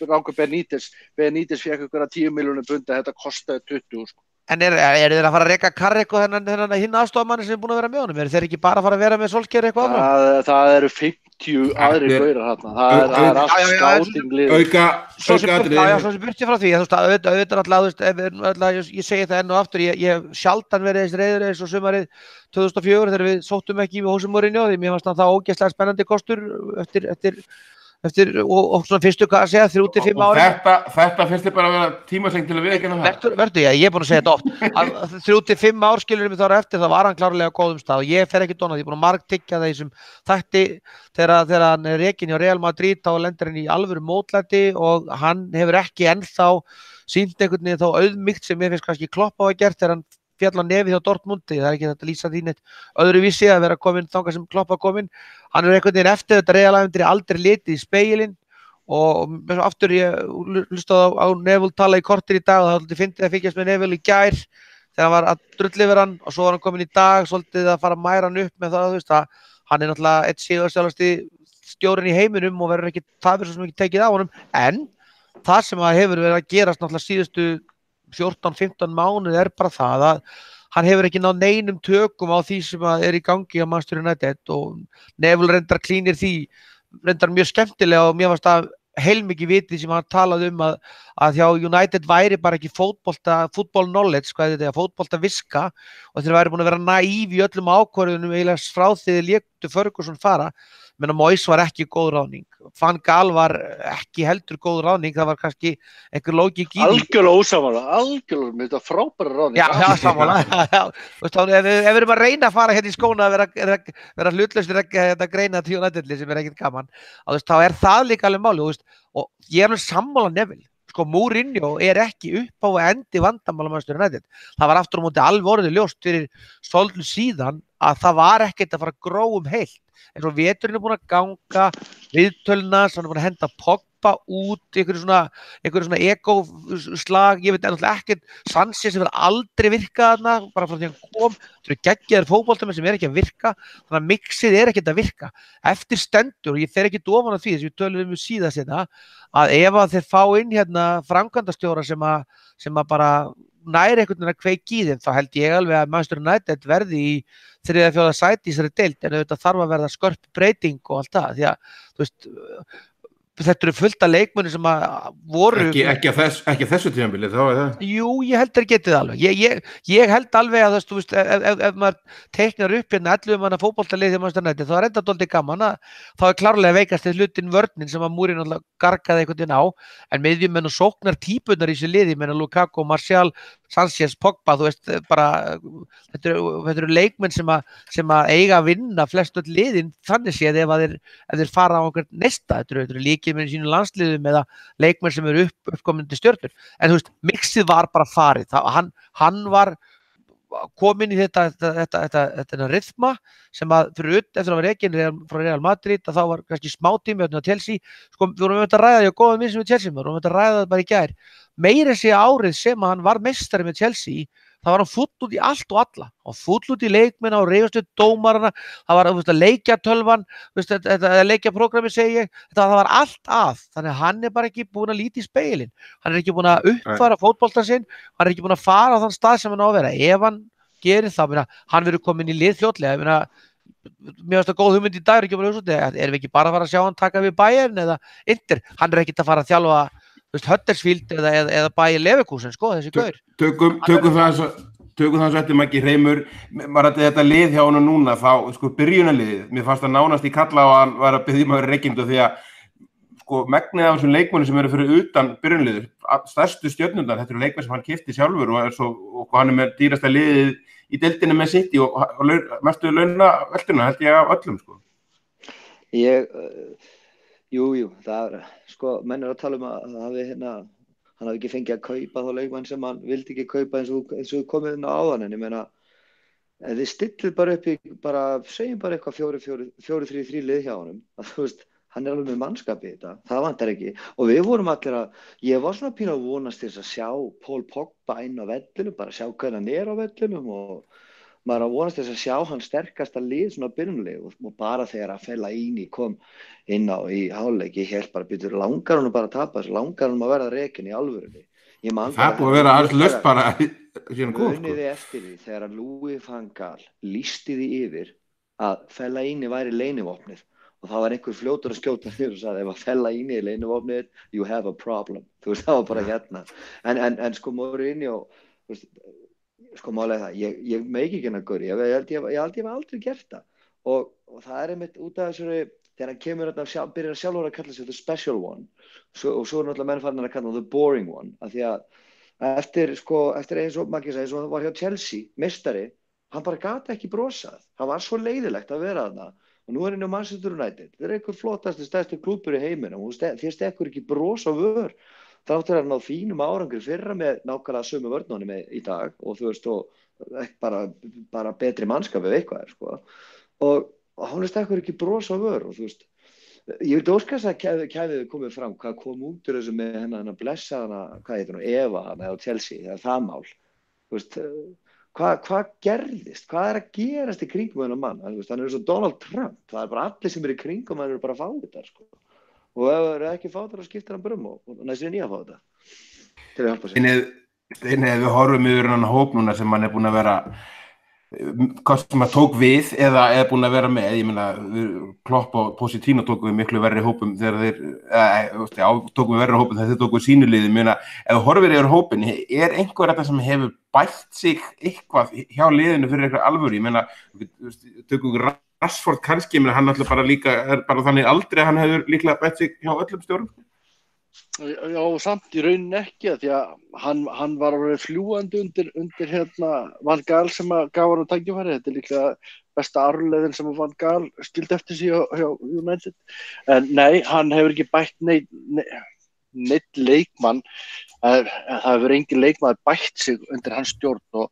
Ráku Benítez fekk einhverja 10 milljónir punda, þetta kostaði 20, sko. En þeir að fara að reka Carrick og þennan hinn aðstofamanni sem búin að vera með honum? Þeir ekki bara að fara að vera með Solskjær eitthvað áfram? Það eru 50 aðri gaurar þarna. Það er allt skátinglið. Svo sem burti frá því, auðvitað alltaf, ég segi það enn og aftur, ég hef sjaldan verið þessi reyður eins og sumarið 2004 þegar við sóttum ekki með Jose Mourinho, því mér fannst það ógeðslega spennandi kostur eftir og svona fyrstu, hvað að segja, 3-5 ári. Þetta finnst þið bara að vera tímaseng til að viðurkenna það? Verður ég er búin að segja þetta oft. 3-5 ár skilur mig þar eftir, það var hann klárlega á góðum stað og ég fer ekki dónað, ég er búin að margtyggja það í þessum þætti þegar hann er rekinn hjá Real Madrid þá lendir hann í alvöru mótlæti og hann hefur ekki ennþá sýnt einhvern veginn þá auðmýkt sem ég finnst kannski Klopp hafa gert þegar hann fjall á nefið hjá Dortmund, það er ekki þetta að lýsa því neitt öðruvísi að vera komin þangað sem Klopp var komin. Hann er einhvern veginn eftir þetta Real-ævintýri aldrei litið í spegilinn og aftur ég hlustaði á Neville tala í korter í dag og það fyndið að fylgjast með Neville í gær þegar hann var að drulla yfir hann og svo var hann komin í dag svolítið að fara að mæra hann upp með það, þú veist að hann er náttúrulega eitt sigurstjálfasti stjórinn í heiminum og verður ekki, það verður svo sem ekki tekið á honum, en það sem að hefur verið að gerast náttúrulega síðustu 14-15 mánuð er bara það að hann hefur ekki náð neinum tökum á því sem er í gangi á Manchester United og Neville reyndar klínir því reyndar mjög skemmtilega og mér varst að heilmikið vitið sem hann talaði að hjá United væri bara ekki football knowledge, hvað þetta er, fótbolta viska og þeir væri búin að vera naív í öllum ákvörðunum eiginlega frá því þeir létu Ferguson fara. Menna Moyes var ekki góð ráðning, Van Gaal var ekki heldur góð ráðning, það var kannski einhver lógík í því. Algjörlega ósammála, algjörlega, með þetta frábæra ráðning. Já, sammála, ef við erum að reyna að fara hérna í skóna að vera hlutlausir að greina til United sem er ekkert gaman, þá er það líka alveg máli og ég er alveg sammála Neville. Sko Mourinho er ekki upp á að endi vandamál á Manchester United. Það var aftur á móti alveg orðið ljóst fyrir svolítið síðan að það var ekkert að fara að gróa heilt. En svo veturinn er búin að ganga viðtöluna, svo hann er búin að henda Pogba út einhverju svona ego-slag, ég veit náttúrulega ekkert Sanchez sem verður aldrei virkað þarna, bara frá því hann kom, það eru geggjaðir fótboltamenn sem er ekki að virka, þannig að mixið er ekkert að virka. Eftir stendur, og ég fer ekki ofan af því þess að við tölum síðast hérna, að ef að þeir fá inn hérna framkvæmdastjóra sem að bara næri einhvern veginn að kveiki í þeim, þá held ég alveg að Manchester United verði í 3-4 sæti í þessari deild, en auðvitað þarf að verða skörp breyting og allt það, því að þú veist, þetta eru fullt af leikmenni sem að voru ekki þessu tímabili þá er það. Jú, ég held þeir getið alveg. Ég held alveg að þú veist, ef maður teiknar upp hérna 11 manna fótboltalið þegar maður stannætti, þá er þetta dálítið gaman að þá er klárlega veikast til hlutin vörnin sem að Mourinho náttúrulega gargaði einhvern veginn á, en miðjumenn og sóknar típunar í þessu liði, menn Lukaku, Martial, Sanchez, Pogba, þú veist, bara þetta eru leikmenn sem að eiga að vinna flest öll liðin, þannig séð ef þeir fara á einhvern næsta, þetta eru líkilmenn í sínum landsliðum eða leikmenn sem eru uppkomandi stjörnur, en þú veist, mixið var bara farið, hann var komin í þetta rytma sem að fyrir eftir að vera rekinn frá Real Madrid að þá var kannski smá tími á Chelsea, sko við vorum að ræða góðan minn sem við Chelsea, við vorum að ræða það bara í gær, meira sé árið sem að hann var meistari með Chelsea, það var hann fúll út í allt og alla, hann fúll út í leikmenn á reyfastu dómarana, það var leikjatölvan, leikjaprógrami segi ég, það var allt að, þannig að hann er bara ekki búin að líta í spegilinn, hann er ekki búin að uppfara fótboltan sinn, hann er ekki búin að fara á þann stað sem hann á að vera, ef hann gerir það, hann verður komin í lið fljótlega, mér finnst það góð hugmynd í dag, erum við ekki bara að fara að sjá hann taka við Bayern eða Inter, hann er ekki að fara að þjálfa Huddersfield eða Bayer Leverkusen, sko, þessi gaur. Tökum það tökum það svo eftir Maggi Hreimur, bara þetta lið hjá honum núna, þá, sko, byrjunarliðið, mér fannst það nánast í kalla á að hann var að biðja að vera reikindu því að, sko, megnið af þessum leikmönnum sem eru fyrir utan byrjunarliðið, stærstu stjörnurnar, þetta eru leikmenn sem hann keypti sjálfur og hann er með dýrasta liðið í deildinni með City og mestu launaveltuna, held ég af öllum, sko. Jú, það sko, menn að tala að hann hafi ekki fengið að kaupa þá leikmann sem hann vildi ekki kaupa eins og komið inn á áðan, en ég meina, ef þið stillið bara upp í, segjum bara eitthvað 4-3-3 lið hjá honum, að þú veist, hann er alveg með mannskap í þetta, það vantar ekki, og við vorum allir ég var svona pínu að vonast til þess að sjá Paul Pogba inn á vellinum, bara sjá hvernig hann er á vellinum og maður að vonast þess að sjá hann sterkasta lið svona byrjunlið og bara þegar að Fellaini kom inn á í hálfleik, ég hélt bara býtur langar hann bara að tapa þessu, langar hann að verða rekin í alvörunni. Það búið að vera alls löst bara síðan góð. Muniði eftir því þegar að Louis van Gaal lýsti því yfir að Fellaini væri leynivopnið og það var einhver fljótur að skjóta þér og sagði ef að Fellaini er leynivopnið, you have a problem. Þú veist, það var bara hérna. En sko Mourinho, þú veist, sko málega það, ég meiki ekki hennar gaur, ég held ég hef aldrei gert það og það er einmitt út af þessu þegar hann kemur byrjar sjálfur að kalla sig the special one og svo er náttúrulega menn farin að kalla the boring one af því að eftir eins og Maggi sagði, eins og það var hjá Chelsea meistari, hann bara gat ekki brosað, það var svo leiðilegt að vera þarna og nú er hann á Manchester United, það er einhver flottasti stærsti klúbbur í heiminum og þér stekkur ekki bros á vör þáttur að hann á fínum árangri fyrra með nákvæmlega sömu vörnunum í dag og þú veist og bara betri mannskap ef eitthvað er sko og hann stekkur ekki bros á vör og þú veist ég vil óskast að kæfið komið fram hvað kom út úr þessu með hennar blessa hana, hvað heitir hún, Eva hana á Chelsea, það er það mál þú veist, hvað gerðist, hvað er að gerast í kringum hennar mann, hann er svo Donald Trump, það er bara allir sem er í kringum hann eru bara fávitar sko og ef það eru ekki fátar að skipta hann brum og næst er nýja fáta til að hjálpa sér. Steini, ef við horfum yfir hann hóp núna sem hann er búin að vera hvað sem að tók við eða er búin að vera með, ég meina Klopp og Pochettino tóku við miklu verri hópum þegar tóku við verri hópum þegar þeir tóku við sínu liði, ég meina ef þú horfir yfir hópin, er einhver þetta sem hefur bætt sig eitthvað hjá liðinu fyrir eitthvað alvöru, ég meina tökum við Rashford kannski, menn hann alltaf bara líka er bara þannig aldrei hann hefur líklega bætt sig hjá öllum stjórum. Já, samt í rauninni ekki því að hann var alveg fljúandi undir Van Gaal sem að gaf hann tækifæri, þetta er líklega besta arfleiðin sem Van Gaal skildi eftir sig hjá United. En nei, hann hefur ekki bætt neitt leikmann, það hefur engin leikmann bætt sig undir hans stjórn og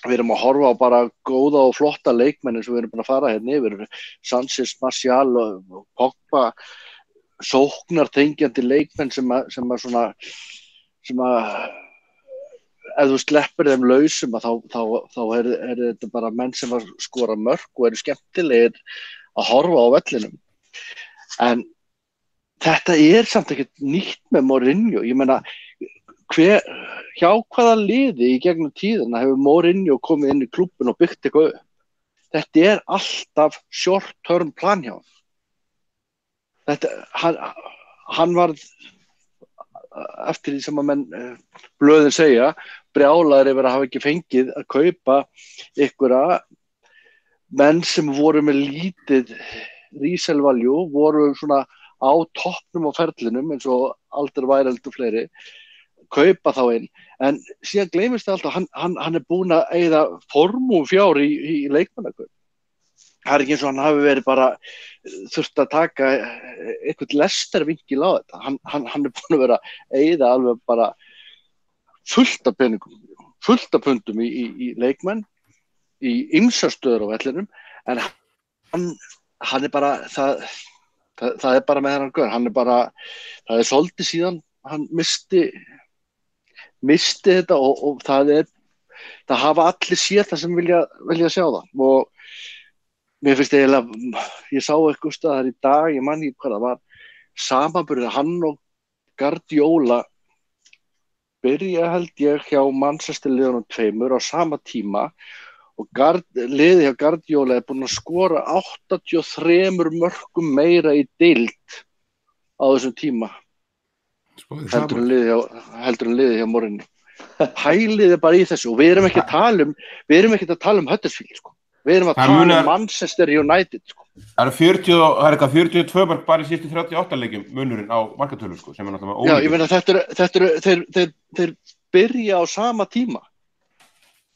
við erum að horfa á bara góða og flotta leikmenn eins og við erum bara að fara hérna yfir Sanchez, Martial og Pogba sóknartengjandi leikmenn sem að ef þú sleppir þeim lausum þá er þetta bara menn sem að skora mörk og eru skemmtilegir að horfa á vellinum en þetta er samt ekkert nýtt með Mourinho, ég meina hjá hvaða liði í gegnum tíðina hefur Mourinho komið inn í klúbbin og byggt eitthvað upp. Þetta er alltaf short term plan hjá hann var eftir því sem að menn blöðin segja brjálaðir yfir að hafa ekki fengið að kaupa einhverja menn sem voru með lítið resale value, voru svona á toppnum á ferlinum eins og Alderweireld og fleiri kaupa þá inn, en síðan gleymist það alltaf, hann er búinn að eyða formúum fjár í leikmannakaup. Það er ekki eins og hann hafi verið bara þurft að taka eitthvað lestarvinkil á þetta. Hann er búinn að vera að eyða alveg bara fullt af peningum, fullt af pundum í leikmenn, í ýmsar stöður á vellinum, en hann er bara, það er bara með hennar gaur, hann er bara, það er svolítið síðan hann misti þetta og það hafa allir séð það sem vilja sjá það og mér finnst eiginlega, ég sá eitthvað staðar í dag, ég man ekki hvað það var samanburður, hann og Guardiola byrja held ég hjá Manchester liðunum tveimur á sama tíma og liðið hjá Guardiola er búinn að skora 83 mörkum meira í deild á þessum tíma heldur en liðið hjá Mourinho Pæliði bara í þessu og við erum ekki að tala um Huddersfield, sko. Við erum að Það tala munar- um Manchester United, sko. Það er eitthvað 42 mörg bara í síðustu 38 leikjum munurinn á markatölu, sko, sem náttúrulega Já, ég ólíkur. meina þeir byrja á sama tíma.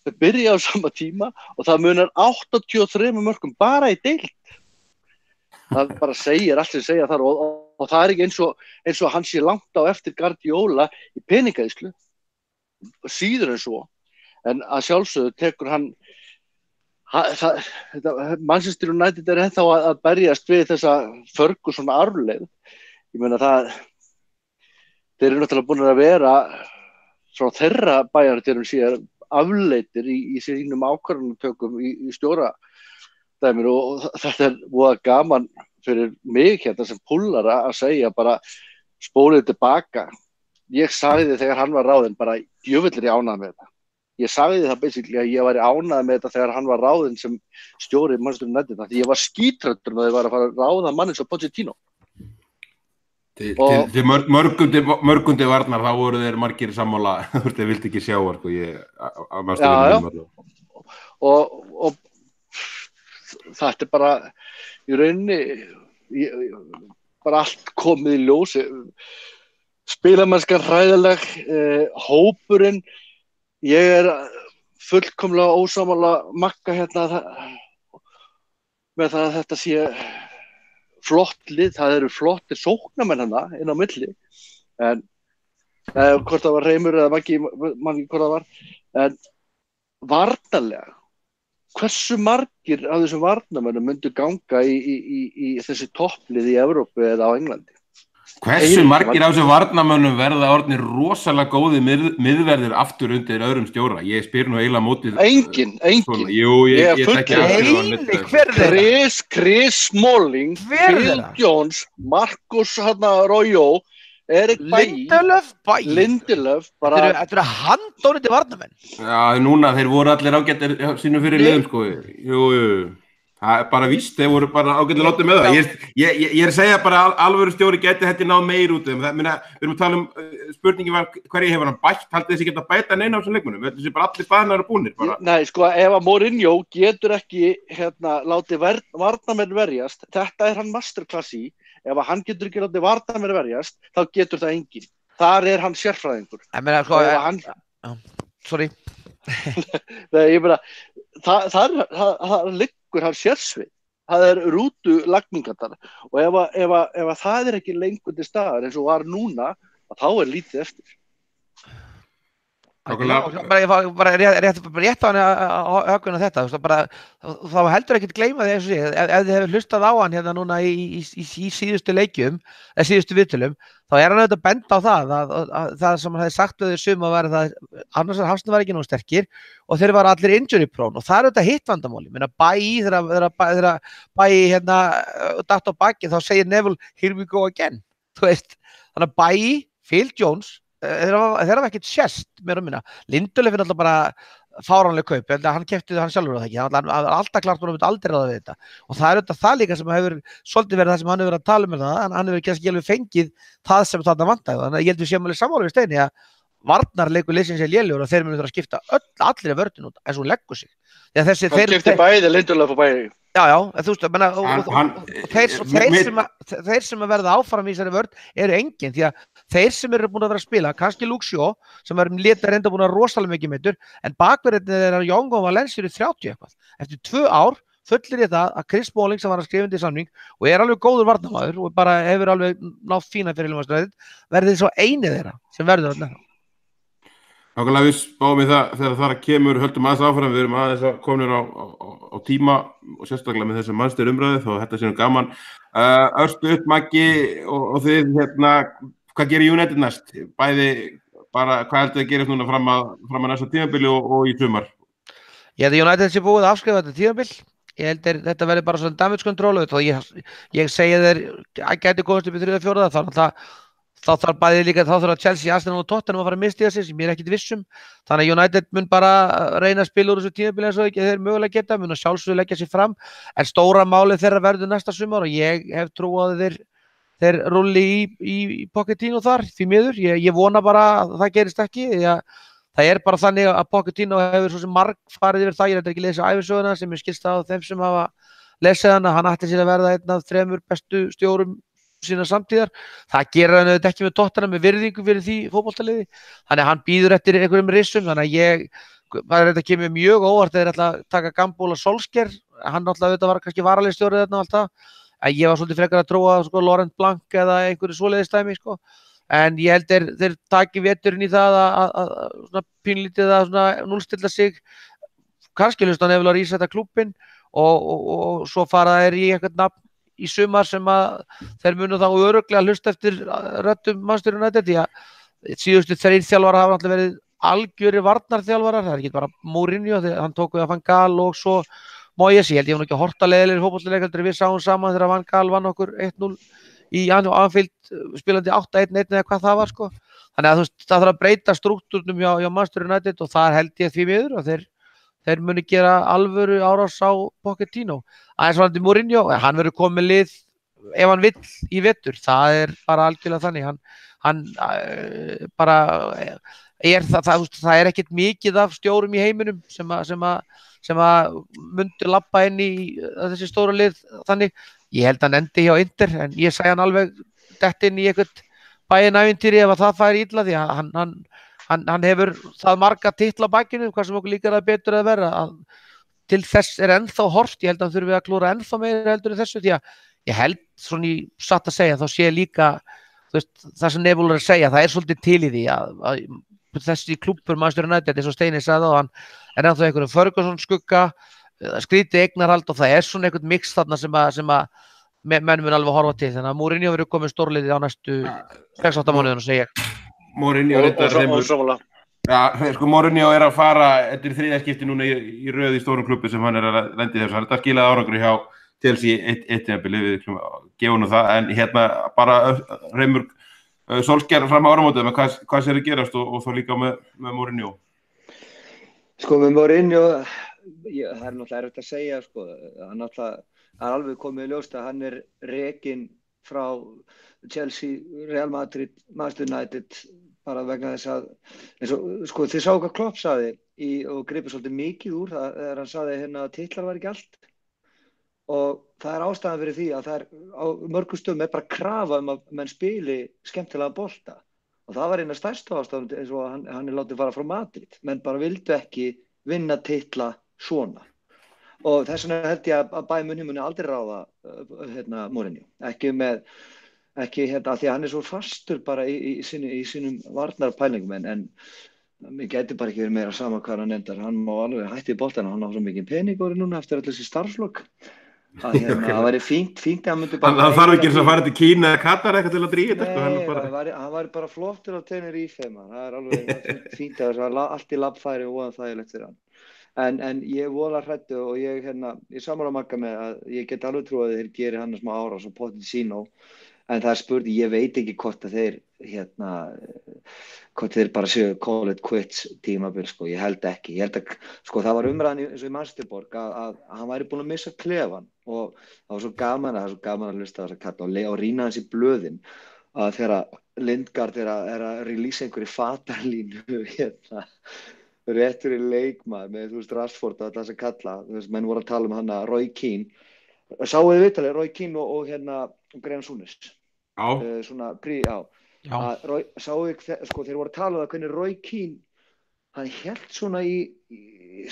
Þeir byrja á sama tíma og það munar 83 mörgum bara í deild. Það bara segir allt sem segja þar og það er ekki eins og hann sé langt á eftir Guardiola í peningaðislu. Síður en svo. En að sjálfsögðu tekur hann Manchester United er ennþá að berjast við þessa Ferguson arfleið. Ég meina þeir eru náttúrulega búin að vera frá þeirra bæjardyrum síðan afleitir í sínum ákvarðanatökum í stjóradæminu og þetta er voða gaman fyrir mig hérna sem púllara að segja bara spólið tilbaka. Ég sagði þegar hann var ráðinn bara djöfullir ég ánægð með þetta. Ég sagði það basically að ég væri ánægð með þetta þegar hann var ráðinn sem stjóri Manchester United því ég var skítrættur með að þeir var að fara að ráða mann eins og Pochettino. Til mörgundi varnar þá voru þeir margir sammála þeir vildi ekki sjá sko, og þetta er bara í rauninni bara allt komið í ljós spilamennska hræðileg hópurinn ég er fullkomlega ósammála Magga hérna með það að þetta sé flott lið, það eru flottir sóknarmenn hana inn á milli en hvort það var Reimur eða Maggi, mann hvort það var en varnarlega hversu margir af þessum varnarmennum myndu ganga í þessi topplið í Evrópu eða á Englandi? Hversu margir af þessum varnarmönnum verða orðnir rosalega góði miðverðir aftur undir öðrum stjóra? Ég spyr nú eiginlega mótið. Engin. Svona, jú, ég þekki Chris Smalling, Phil Jones, Marcus Royo, Erik Lindelöf bara... Þetta eru handónandi varnarmenn. Já, núna þeir voru allir ágættir sínum fyrir liðum, sko. Jú. Það er bara víst, þeir voru bara ágætlega látið með það. Ég er að segja bara alvöru stjóri gæti þetta náð meir út um. Við erum að tala spurningin var hverju hefur hann bætt, haldið þessi geta bæta neina á þessum leikmunum. Þessi bara allir staðnar eru búnir. Bara. Nei, sko, ef að Mourinho getur ekki látið varnarmenn verjast, þetta er hann masterclass í. Ef að hann getur ekki látið varnarmenn verjast, þá getur það enginn. Þar er hann sérfræðingur. Ég meina, sko, sorry. Nei, ég meina, það liggur hann sérsvið. Það er rútu lagningarnar og ef það er ekki lengur til staðar eins og var núna, þá er lítið eftir. Bara rétt á hann að högguna þetta þá heldur ekki að gleyma því eins og sé ef þið hefur hlustað á hann hérna núna í síðustu leikjum eða síðustu viðtölum þá er hann auðvitað að benda á það sem hann hefði sagt við þau sum að vera það annars að Hafsnir var ekki nógu sterkir og þeir var allir injury prone og það er auðvitað hitt vandamáli þegar Bæi hérna datt á baki þá segir Neville here we go again þannig að Bæi, Phil Jones þeir hafa ekkert sést meira minna. Lindelöf er alltaf bara fáránleg kaup, hann keypti hann sjálfur það ekki, hann var alltaf klart búin að aldrei ráða við þetta og það er auðvitað það líka sem hefur svolítið verið það sem hann hefur verið að tala um það, hann hefur kannski alveg fengið það sem þarna vantaði, þannig að ég held við séum alveg sammála við Steini að varnarleikur liðsins er lélegur og þeir munu þurfa að skipta allir vörðin út eins og hún leggur sig. Hann keypti bæði Lindelöf og Bæi. Já, þú veist, þeir sem að verða áfram í þessari vörn eru engin, því að þeir sem eru búin að vera að spila, kannski Luke Shaw, sem er reynda búin að rosalega mikið meiddur, en bakverðinni er Young og Valencia eru 30 eitthvað. Eftir 2 ár fullir ég það að Chris Smalling sem var að skrifa undir samning og er alveg góður varnarmaður og bara hefur alveg náð fína fyrir Manchester verði svo einið þeirra sem verður þarna. Nákvæmlega við spáum í það þegar það kemur höldum aðeins áfram, við erum aðeins að komin á tíma og sérstaklega með þessu Manchester umræðu þá þetta sé nú gaman. Örstuð, Maggi og þið hérna, hvað gerir United næst? Bæði bara, hvað heldur þið að gerist núna fram að næsta tímabili og í sumar? Ég held að United sé búið að afskrifa þetta tímabil. Ég held að þetta verði bara svona damage control og ég segi þeir að gæti komast upp í 3-4 þá þarf bæði líka, þá þarf Chelsea, Arsenal og Tottenham að fara að mistiga sig sem ég er ekkit viss þannig að United mun bara reyna að spila úr þessu tímabili eins og þeir mögulega geta, mun að sjálfsögðu leggja sig fram en stóra málið þeirra verður næsta sumar og ég hef trú á að þeir rulli í Pochettino þar því miður, ég vona bara að það gerist ekki það bara þannig að Pochettino hefur svo sem margfarið yfir það, ég ekki lesið ævisöguna sem skilst á þeim sem hafa lesið hana, hann ætti sér að verða einn af 3 bestu stjórum sína samtíðar, það gerir hann auðvitað ekki með Tottenham með virðingu fyrir því fótboltaliði, þannig að hann býður eftir einhverjum risum, þannig að þetta kemur mjög óvart þegar þeir ætla að taka Gambóla Solskjær, hann náttúrulega auðvitað var kannski varalegstjórið þarna alltaf, en ég var svolítið frekar að trúa sko, Laurent Blanc eða einhverju svoleiðistæmi sko. En ég held þeir taki veturinn í það að pínlítið að núllstilla sig, kannski hlusta hann hefur að rísa þetta klúbbinn og svo fara þeir í eitthvað nafn í sumar sem að þeir munu þá örugglega hlusta eftir röddum Manchester United, því að síðustu 3 þjálfarar hafa alltaf verið algjöri varnarþjálfarar, það ekki bara Mourinho, hann tók við að Van Gaal og svo Moyes, ég held ég ekki að horta leiðilegir fótboltaleikar, við sáum saman þegar Van Gaal vann okkur 1-0 í Anfield spilandi 8-1 eða hvað það var sko, þannig að það þarf að breyta strúktúrnum hjá Manchester United og þar held ég því miður og þeir muni gera alvöru árás á Pochettino. Aðeins varandi Mourinho, hann verður komið lið ef hann vill í vetur, það bara algjörlega þannig, hann bara það ekkert mikið af stjórum í heiminum sem að myndu labba inn í þessi stóra lið þannig, ég held hann endi hjá Inter, en ég sæði hann alveg dett inn í eitthvað bæinævintýri ef að það færi illa, því að hann hefur það marga titla á bakinu, hvað sem okkur líkar að betur að vera, að til þess ennþá hort, ég held að hann þurfi að klúra ennþá meira heldur en þessu, því að ég held svona í satt að segja, þá sé líka það sem Neville að segja, það svolítið til í því að þessi klúbbur Manchester United, eins og Steini sagði á, hann ennþá einhverjum Ferguson skugga, skrítið eignarhald og það svona einhvern mix þarna sem að menn mun alveg horfa til, þannig að Mourinho verður komið stórliðið á næstu 6-8 mánuðinu, segi ég. Mourinho sko Mourinho að fara eftir 3. skipti núna í röð í stórum klubbi sem hann að lendi þessu, hann skilaði árangri hjá Chelsea 1 tímabili, við gefum nú það, en bara Reimur Solskjær fram á áramótið með hvað sér að gerast og þá líka með Mourinho. Sko með Mourinho, það náttúrulega erfitt að segja sko, hann náttúrulega alveg komið í ljóst að hann rekinn frá Chelsea, Real Madrid, Manchester United, bara vegna þess að, eins og, sko, þið sáu hvað Klopp sagði og gripið svolítið mikið úr það þegar hann sagði að titlar var ekki allt og það ástæðan fyrir því að það á mörgum stöðum bara krafa að menn spili skemmtilega bolta og það var eina stærsta ástæðan eins og hann látið fara frá Madrid, menn bara vildu ekki vinna titla svona og þess vegna held ég að Bayern München muni aldrei ráða Mourinho, ekki því að hann svo fastur bara í sínum varnarpælingum en mér gæti bara ekki verið meira sama hvað hann endar, hann má alveg hætti í boltana, hann á svo mikið peningur núna eftir allir þessi starfslokk að það væri fínt að hann myndi bara hann þarf ekki að fara til Kína eða Katar eitthvað til að drífa þetta hann væri bara flottur á Tenerife, það alveg fínt að það allt í labbfæri og voðan þægilegt fyrir hann en ég vola hræddu og ég sammála Magga með að ég get alveg trúið að þeir geri hann smá árás og Pochettino en það spurning, ég veit ekki hvort að þeir hvort þeir bara séu call it quits tímabil sko, ég held ekki, ég held að sko það var umræðan eins og í Manchesterborg að hann væri búinn að missa klefan og það var svo gaman að hlusta á þessa kalla og rýna hans í blöðin að þegar Lingard að release einhverju fatalínu réttur í leikmaður með Rashford og þessa kalla, menn voru að tala um hann að Roy Keane sáu þið viðtalið Roy Keane og Graham Souness svona sáu sko þeir voru að tala um það hvernig Roy Keane hann hélt svona í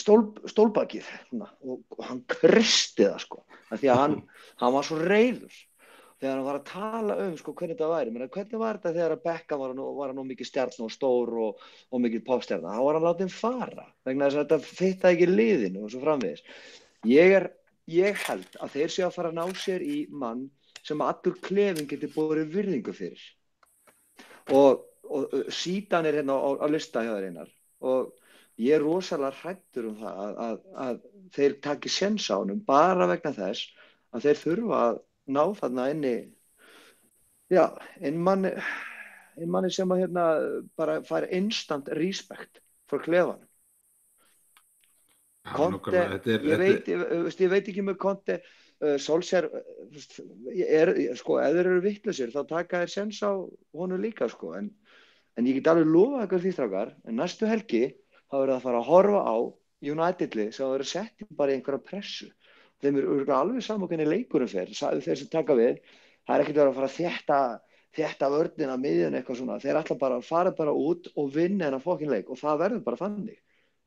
stólbakið og hann kristi það sko því að hann var svo reiður þegar hann var að tala sko hvernig þetta væri, hvernig var þetta þegar að Beckham var nú mikið stjarn og stór og mikið popstjarna, þá var hann látið fara vegna þess að þetta fittaði ekki liðinu og svo framvegis ég held að þeir séu að fara að ná sér í mann sem allur klefinn getur borið virðingu fyrir og Zidane hérna á lista hjá þeir einar og ég rosalega hræddur það að þeir taki séns á honum bara vegna þess að þeir þurfa að ná þarna inn manni sem að bara fær instant respect frá klefanum Conte, ég veit ekki með Conte Solskjær sko, ef þeir eru vitlausir þá taka þeir séns á honum líka sko, en en ég get alveg lofað ykkur því strákar, en næstu helgi þá verður það að fara að horfa á United-lið sem verður sett bara í einhverja pressu. Þeim örugglega alveg sama hvernig leikurinn fer, þeir sem taka við, það ekkert verið að fara að þétta vörnina miðjun eitthvað svona, þeir ætla bara að fara bara út og vinna þennan fokkin leik og það verður bara þannig.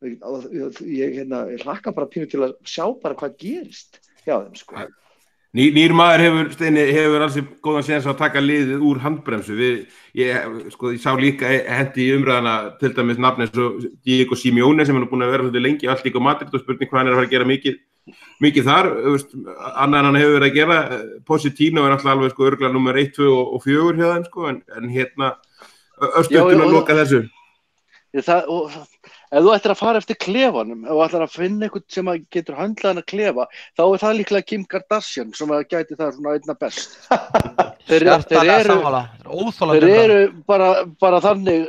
Og ég hlakka bara pínu til að sjá bara hvað gerist hjá þeim, sko. Nýr maður hefur alls góðan séns að taka liðið úr handbremsu. Ég sá líka hendi í umræðana til dæmis nafn eins og Diego Simeone sem er búin að vera svolítið lengi allt líka á Madrid og spurning hvað hann er að fara að gera mikið þar. Annað en hann hefur verið að gera. Pochettino er alltaf alveg örugglega númer 1, 2 og 4 hjá þeim, sko, en östuðtun að loka þessu. Ef þú ættir að fara eftir klefanum, ef þú ættir að finna einhvern sem getur höndlað hann að klefa, þá er það líklega Kim Kardashian sem gæti það svona einna best. Þeir eru bara þannig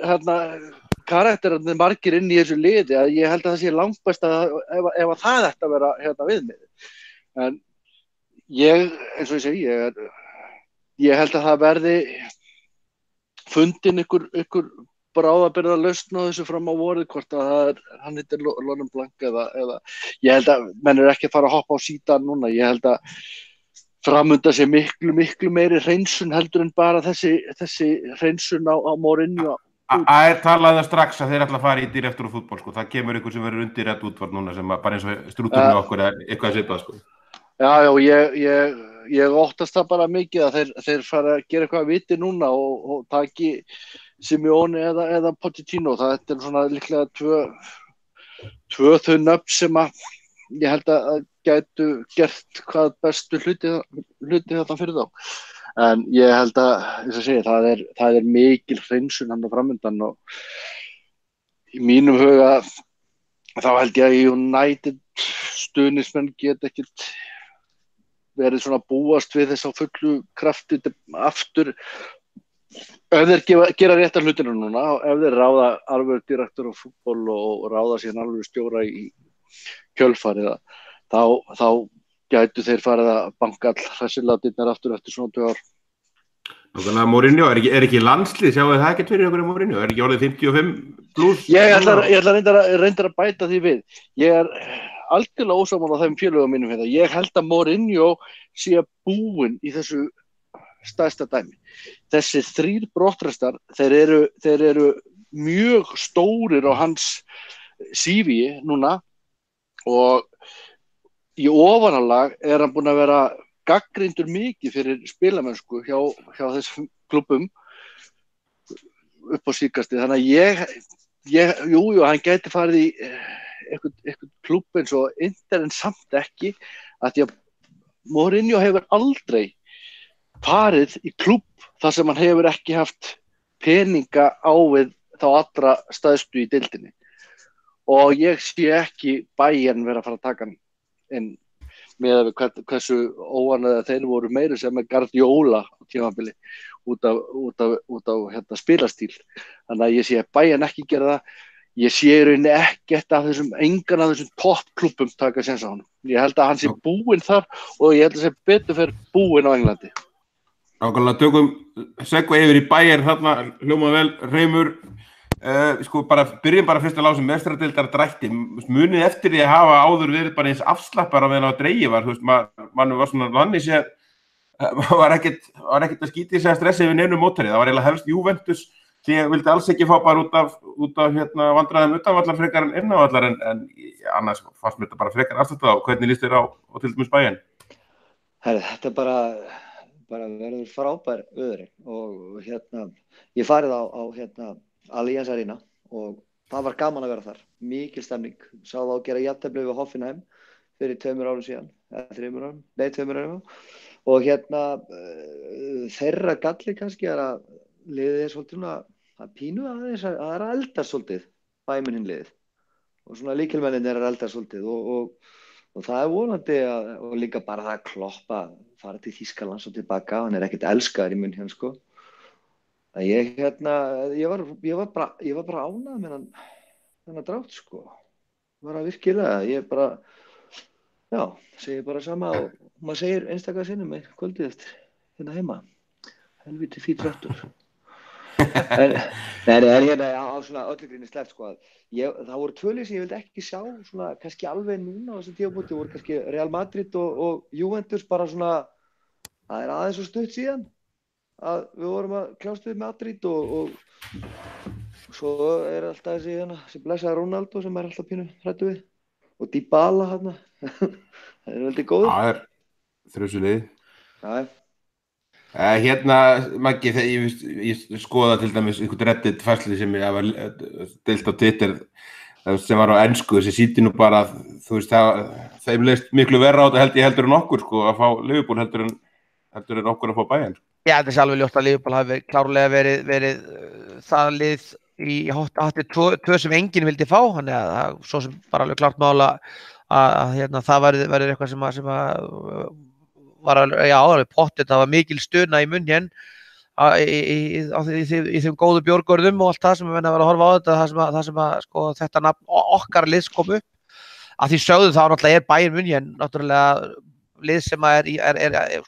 karakterarnir margir inn í þessu liði að ég held að það sé langbest ef það ætti að vera viðmið. En eins og ég segi, ég held að það verði fundin ykkur bráðabirgða lausn á þessu fram á vorið, hvort að hann heitir Laurent Blanc eða ég held að menn eru ekki að fara að hoppa á sítan núna. Ég held að framönda sé miklu meiri hreinsun heldur en bara þessi hreinsun á Mourinho. Talaði það strax að þeir ætla að fara í direktor og fútbol, sko. Það kemur ykkur sem verður undir rétt útvart núna sem bara eins og strútur með okkur eða eitthvað svipað, sko. Já, ég óttast það bara mikið að þeir fara að gera eitthvað að viti núna og taki Simeone eða Pochettino. Það er svona líklega tvö þau nöfn sem að ég held að gætu gert hvað bestu hluti þarna fyrir þá. En ég held að, eins og segja, það er mikil hreinsun hann á framöndan og í mínum huga þá held ég að United stuðningsmenn get ekkert verið svona búast við þess á fullu krafti aftur. Ef þeir gera réttar hlutinu núna, ef þeir ráða alveg direktor og fútbol og ráða síðan alveg stjóra í kjölfarið, þá gætu þeir farið að banka all hressilatirnar aftur eftir svona 2 ár. Þannig að Mourinho er ekki landslið, sjáu það ekkert fyrir okkur Mourinho, er ekki orðið 55 plus? Ég ætla reyndar að bæta því við. Ég er algjörlega ósammála þeim félögum mínum hérna. Ég held að Mourinho sé búinn í þessu stærsta dæmi. Þessi 3 brottrestar, þeir eru mjög stórir á hans CV núna og í ofanálag er hann búinn að vera gagnrýndur mikið fyrir spilamennsku hjá þessum klubbum upp á síðkastið. Þannig að jú, hann gæti farið í eitthvað klubb eins og Inter en samt ekki, að því að Mourinho hefur aldrei farið í klubb þar sem hann hefur ekki haft peninga á við þá allra stæðstu í deildinni og ég sé ekki Bayern vera að fara að taka hann inn með hversu óanægðir þeir voru meira sem með Guardiola á tímabili út af spilastíl. Þannig að ég sé Bayern ekki gera það. Ég sé í rauninni ekkert af engan af þessum toppklúbbum taka séns á honum. Ég held að hann sé búinn þar og ég held að sé betur fyrir búinn á Englandi. Nákvæmlega, tökum segva yfir í Bayern þarna, hljóma vel, Reimur, byrjum bara fyrst að lása meistaradeildar drætti, munið eftir því að hafa áður verið bara eins afslappar á meðan á dreigi var, mannum var svona vanni sér, var ekkert að skýta sig að stressi yfir neinum mótari, það var eiginlega helst Juventus, sem ég vildi alls ekki fá bara út af vandræðum utanvallar frekar en innanvallar, en annars fannst mér þetta bara frekar afstættað á, hvernig líst þér á til dæmis Bayern? Þetta bara verður frábær öðri og ég farið á Allianz Arena og það var gaman að vera þar, mikil stemning, sá það að gera jafntefli við Hoffenheim fyrir 2 árum síðan, eða 3 árum, 2 árum og þeirra galli kannski er að liðið svolítið að pínu aðeins að það er að eldast svolítið, Bayern liðið og svona líkilmennin er að eldast svolítið og það er vonandi og líka bara það að Kloppa fara til Þýskalands og tilbaka, hann er ekkert elskaður í München, sko. Ég var bara ánægður með þennan drátt, sko. Bara virkilega, ég bara, segir bara sama og maður segir einstaka sinnum með kvöldið eftir hérna heima. Helviti fínn dráttur. En hérna á svona öllu gríni sleppt sko að það voru tvö lið sem ég vildi ekki sjá svona kannski alveg núna á þessum tímapunkti voru kannski Real Madrid og Juventus bara svona það aðeins svo stutt síðan að við vorum að kljást við Madrid og svo alltaf þessi blessaði Ronaldo sem alltaf pínu hræddur við og Dybala þarna það veldig góður. Það þrjusulið. Já. Hérna, Maggi, þegar ég skoða til dæmis einhvern Reddit færslu sem ég var deilt á Twitter sem var á ensku, þessi sýndi nú bara, þú veist, þeim leist miklu verra á þetta heldur en okkur, sko, að fá Liverpool heldur en okkur að fá Bayern. Já, þetta alveg ljóst að Liverpool hafi klárlega verið það lið í hátti tvö sem enginn vildi fá, þannig að það svo sem bara alveg klárt mála að hérna, það verður eitthvað sem var alveg pottið, það var mikil stuna í munn hér í þeim góðu bjórgörðum og allt það sem við verðum að horfa á þetta, það sem sko, þetta nafn okkar liðs kom upp. Að því sögðu þá náttúrulega Bayern München náttúrulega lið sem er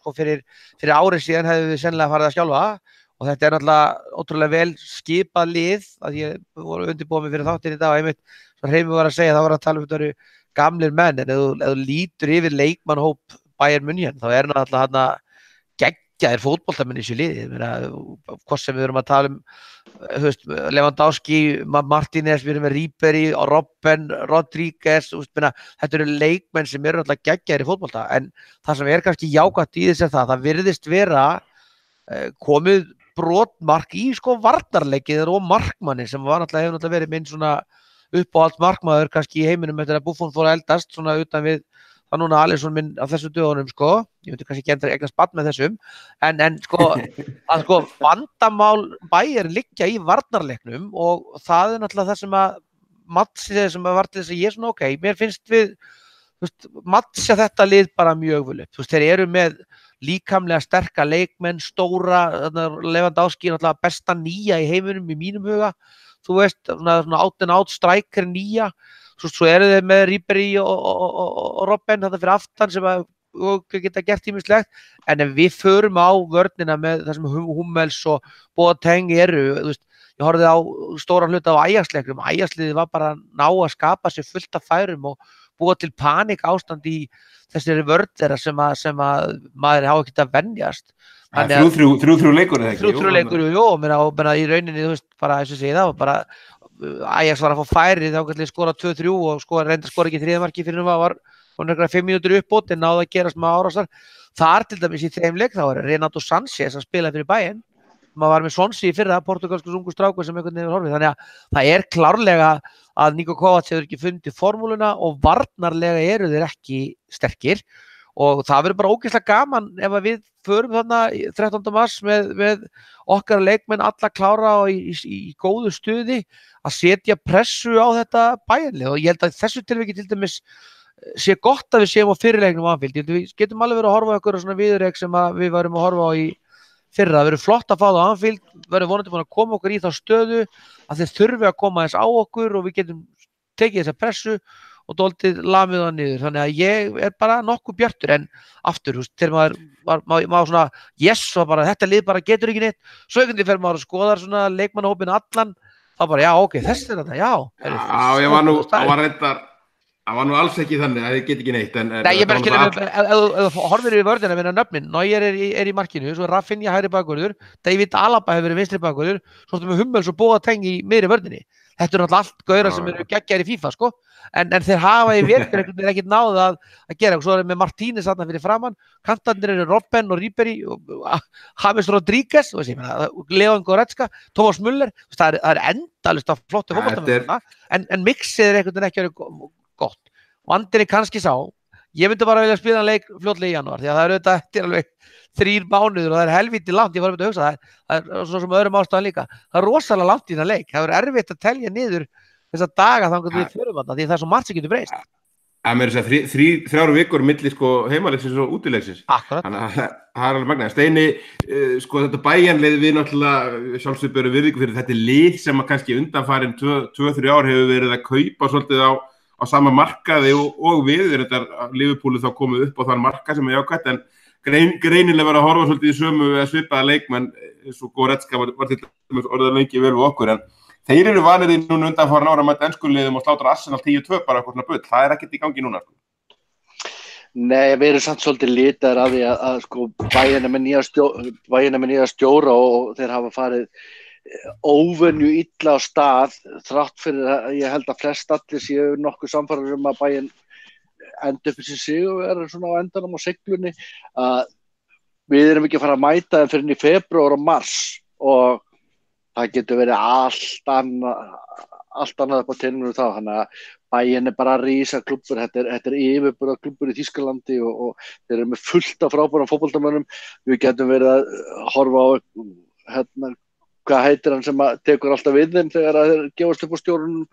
sko, fyrir árið síðan hefðu við sennilega farið að skjálfa og þetta náttúrulega ótrúlega vel skipað lið, að ég voru undirbúið mig fyrir þáttinn í dag og einmitt, svo Hreimur var að segja, þá var að tala um þetta gamlir menn, en ef þú lítur yfir leikmannhóp Bayern München, þá náttúrulega þarna geggjaðir fótboltamenn í þessu liði, hvort sem við erum að tala um, þú veist, Lewandowski, Martínez, við erum með Ribery, Robben, Rodríguez, þetta eru leikmenn sem eru náttúrulega geggjaðir í fótbolta, en það sem kannski jákvætt í þess það virðist vera komið brotmark í sko varnarleikið og markmanni sem var hefur náttúrulega verið minn svona uppáhalds markmaður kannski í heiminum eftir að Buffon fór að eldast svona utan við það núna Alisson minn á þessu dögunum sko, ég myndi kannski ekki eignast barn með þessum, en sko að sko vandamál Bayern liggja í varnarleiknum og það náttúrulega það sem að matcha sem var til þess að ég svona ok, mér finnst við matcha þetta lið bara mjög vel upp, þú veist, þeir eru með líkamlega sterka leikmenn, stóra, Lewandowski náttúrulega besta nýja í heiminum í mínum huga, þú veist, svona out and out striker nýja, svo eru þeir með Ribery og Robben þetta fyrir aftan sem að geta gert ýmislegt, en ef við förum á vörnina með það sem Hummels og Boateng eru, þú veist, ég horfði á stóran hluta á Ajax-leiknum, Ajax-liðið var bara að ná að skapa sér fullt af færum og búa til panik ástand í þessari vörn þeirra sem að maður hafa ekkert að venjast. 3-3 leikur eða ekki? 3-3 leikur, jú, menna í rauninni, þú veist, bara eins og segið það var bara Ajax var að fá færi þá kannski skora 2-3 og reynda skora ekki þriðamarki fyrir var 5 mínútur uppbót en náði að gerast með árásar. Þar til dæmis í þeim leik þá var Renato Sanchez að spila fyrir Bayern, maður var með Swansea í fyrra, portugalsku ungu strákur sem einhvern veginn horfið, þannig að það klárlega að Niko Kovac hefur ekki fundið formúluna og varnarlega eru þeir ekki sterkir og það verður bara ógeðslega gaman ef við förum þarna 13. mars með okkar leikmenn alla klára og í góðu stuði að setja pressu á þetta Bayernlið og ég held að þessu tilviki til dæmis sé gott að við séum á fyrirleiknum á Anfield, við getum alveg verið að horfa á okkur svona viðurleik sem við varum að horfa á í fyrra, það verður flott að fá það á Anfield, verður vonandi búin að koma okkur í þá stöðu að þeir þurfi að koma þess á okkur og við getum tekið þessa pressu og dóltið lamið það niður, þannig að ég bara nokkuð bjartur en aftur, þegar maður svona yes og bara þetta lið bara getur ekki neitt, svo einhvern veginn fer maður að skoða svona leikmannahópinn allan, þá bara já ok, þessi er þetta, já. Já, ég var nú, það var nú alls ekki þannig að þið get ekki neitt. Nei, ég bara skilja, ef þú horfir yfir vörðina minna nöfnin, Neuer er í markinu, svo Rafinha hægri bakvörður, David Alaba hefur verið vinstri bakvörður, svo ertu með Hummels og Boateng í miðri vörðinni. Þetta er náttúrulega allt gaurar sem eru geggjaðir í FIFA, sko, en þeir hafa í verkefni ekkert náð að gera, og svo er með Martínez þarna fyrir framann, kantarnir eru Robben og Ribery, James Rodríguez, Leon Goretzka, Thomas Müller, það er endalaust af flottu fótboltamenn, en mixið er ekkert ekki gott. Og andinni kannski sá, ég myndi bara vilja spila leik fljótlega í janúar, því að það er auðvitað eftir alveg 3 mánuður og það er helvíti langt, ég var að hugsa það er svo sem öðrum ástæðan líka, það er rosalega langt í þennan leik, það er erfitt að telja niður þessa daga þannig að við förum þarna, því það er svo margt sem getur breyst. Það með þess að 3 vikur milli sko heimaleiksins og útileiksins. Akkurat. Þannig að það er alveg magnaði. Steini, sko þetta Bayernlið við náttúrulega sjálfsögberu virðingu fyrir þetta lið sem að kannski undanfarin 2-3 ár hefur verið að kaupa svolítið á sama markaði og við, þetta Liverpool þá komið upp á þann markað sem er jákvætt, greinilega verið að horfa svolítið í sömu eða svipaða leikmenn eins og Goretzka var til dæmis orðið lengi vel við okkur en þeir eru vanir í núna undanfarin ára að mæta ensku liðum og slátra Arsenal 10-2 bara eitthvað svona bull, það er ekkert í gangi núna sko. Nei, við erum samt svolítið litaðir af því að sko Bayern er með nýja stjóra og þeir hafa farið óvenju illa á stað þrátt fyrir að ég held að flest allir séu nokkuð samfærir að Bayern enda upp í sig og er svona á endanum á seglunni að við erum ekki að fara að mæta þeim fyrir í febrúar og mars og það getur verið allt annað upp á teinunum þá, þannig að Bayern er bara rísa klúbbur, þetta er yfirburða klúbbur í Þýskalandi og þeir eru með fullt af frábærum fótboltamönnum, við getum verið að horfa á hvað heitir hann sem tekur alltaf við þeim þegar þeir gefast upp á stjórnum,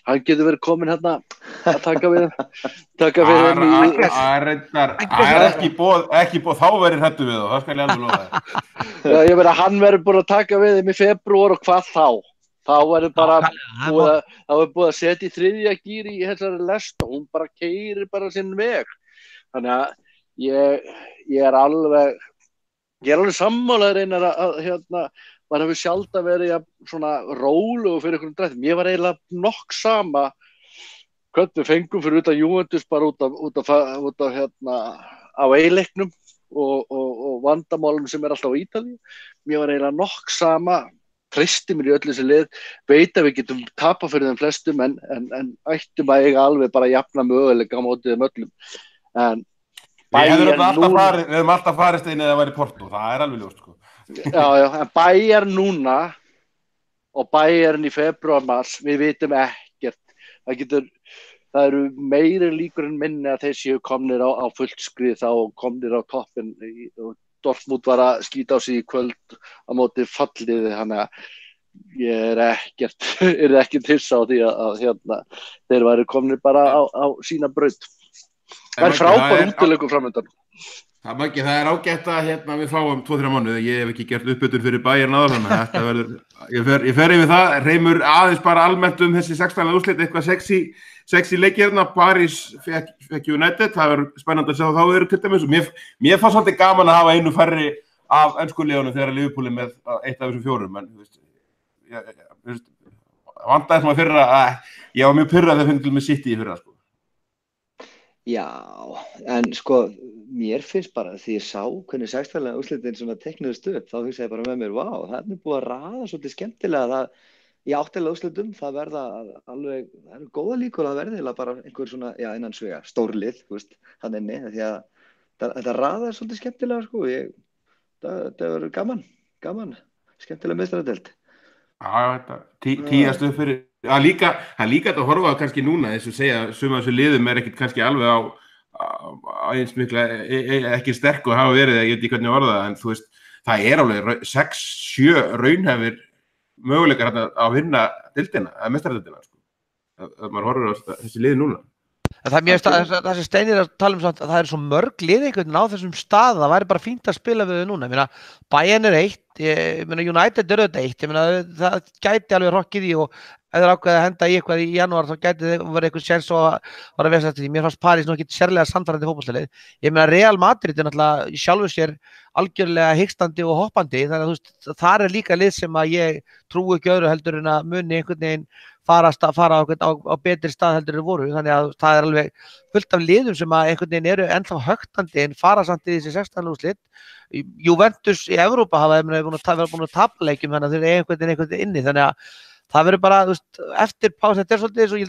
hann getur verið komin að taka við þeim Það er ekki búið, þá verið hræddur við það skal ég alveg lofa þér. Ég meina, hann verður búin að taka við þeim í febrúar og hvað þá? Þá verður bara búið að setja í þriðja gír í þessari lest og hún bara keyrir bara sinn veg. Þannig að ég er alveg sammálaður Einar að maður hefur sjaldan verið svona rólegur fyrir einhverjum drættum. Ég var eiginlega nokk sama hvernig við fengum fyrir utan Juventus bara út af á eiginleiknum og vandamálum sem alltaf á Ítalíu. Mér var eiginlega nokk sama, treysti mér í öllu þessi lið, veit að við getum tapað fyrir þeim flestum en ættum að eiga alveg bara jafna möguleika á móti þeim öllum. En Við höfum alltaf farið Steini eða væri Porto, það er alveg ljóst sko. Já, en Bayern núna og Bayern í febrúar mars, við vitum ekkert. Það eru meiri líkur en minni að þeir séu komnir á fullt skrið þá og komnir á toppinn og Dortmund var að skýta á sig í kvöld á móti falliði, þannig að ég er ekkert hissa á því að þeir væru komnir bara á sína braut. Það er frábær útileikur framundan. Það er ágætt að við fáum 2-3 mánuði, ég hef ekki gert uppbytun fyrir Bayern áður, þannig að þetta verður, ég fer yfir það, Reimur aðeins bara almennt þessi 16. úrslit, eitthvað sexy leiki París fekk United, það verður spennandi að sjá þá eru til dæmis og mér fannst svolítið gaman að hafa einu færri af ensku liðunum þegar Liverpool er með eitt af þessum 4, en vandaði svona fyrra að ég var mjög pirrað þegar fengið með City í fyrra sko. Já, en sko, mér finnst bara því ég sá hvernig 16. úrslitin svona teiknuðust upp, þá hugsaði ég bara með mér, vá, það er búið að raða svolítið skemmtilega í 8. úrslitum, það verða alveg, það eru góða líkur að verða bara einhver svona, já, innan svega, stórlið, hann inni, því að þetta raða svolítið skemmtilega, sko, það verður gaman, skemmtilega meistaradeild. Já, þetta, tíðast upp fyrir, það er líka að horfa á kannski núna, þess að segja, suma þessu liðum er ekkert kannski alveg á eins mikla, ekki sterk og hafa verið, ég veit ekki hvernig orða það, en þú veist, það er alveg 6-7 raunhæfir möguleikar að vinna deildina, að meistaradeildina, sko, að maður horfir á þessi lið núna. Það sem Steinir að tala um að það er svo mörg lið einhvern veginn á þessum stað, það væri bara fínt að spila við þau núna. Ég meina, Bayern er 1, ég meina United er auðvitað 1, ég meina það gæti alveg rokkið í og ef þeir ákveða að henda í eitthvað í janúar þá gæti þeir verið eitthvað séns og að vara að veist eftir því. Mér fannst París nú ekki sérlega sannfærandi fótboltalið. Ég meina Real Madrid er náttúrulega í sjálfu sér algjörlega hikstandi og hoppandi, þannig að þú veist, þar er líka lið sem að ég trúi ekki öðru heldur en að muni einhvern veginn fara á betri stað heldur en voru, þannig að það er alveg fullt af liðum sem að einhvern veginn eru ennþá höktandi en fara samt í þessi 16. úrslit. Juventus í Evrópa hafa búin að tapa leikjum, þannig að þeir eru einhvern veginn inni, þannig að það verður bara, þú veist, eftir pás, þetta er svolítið eins og ég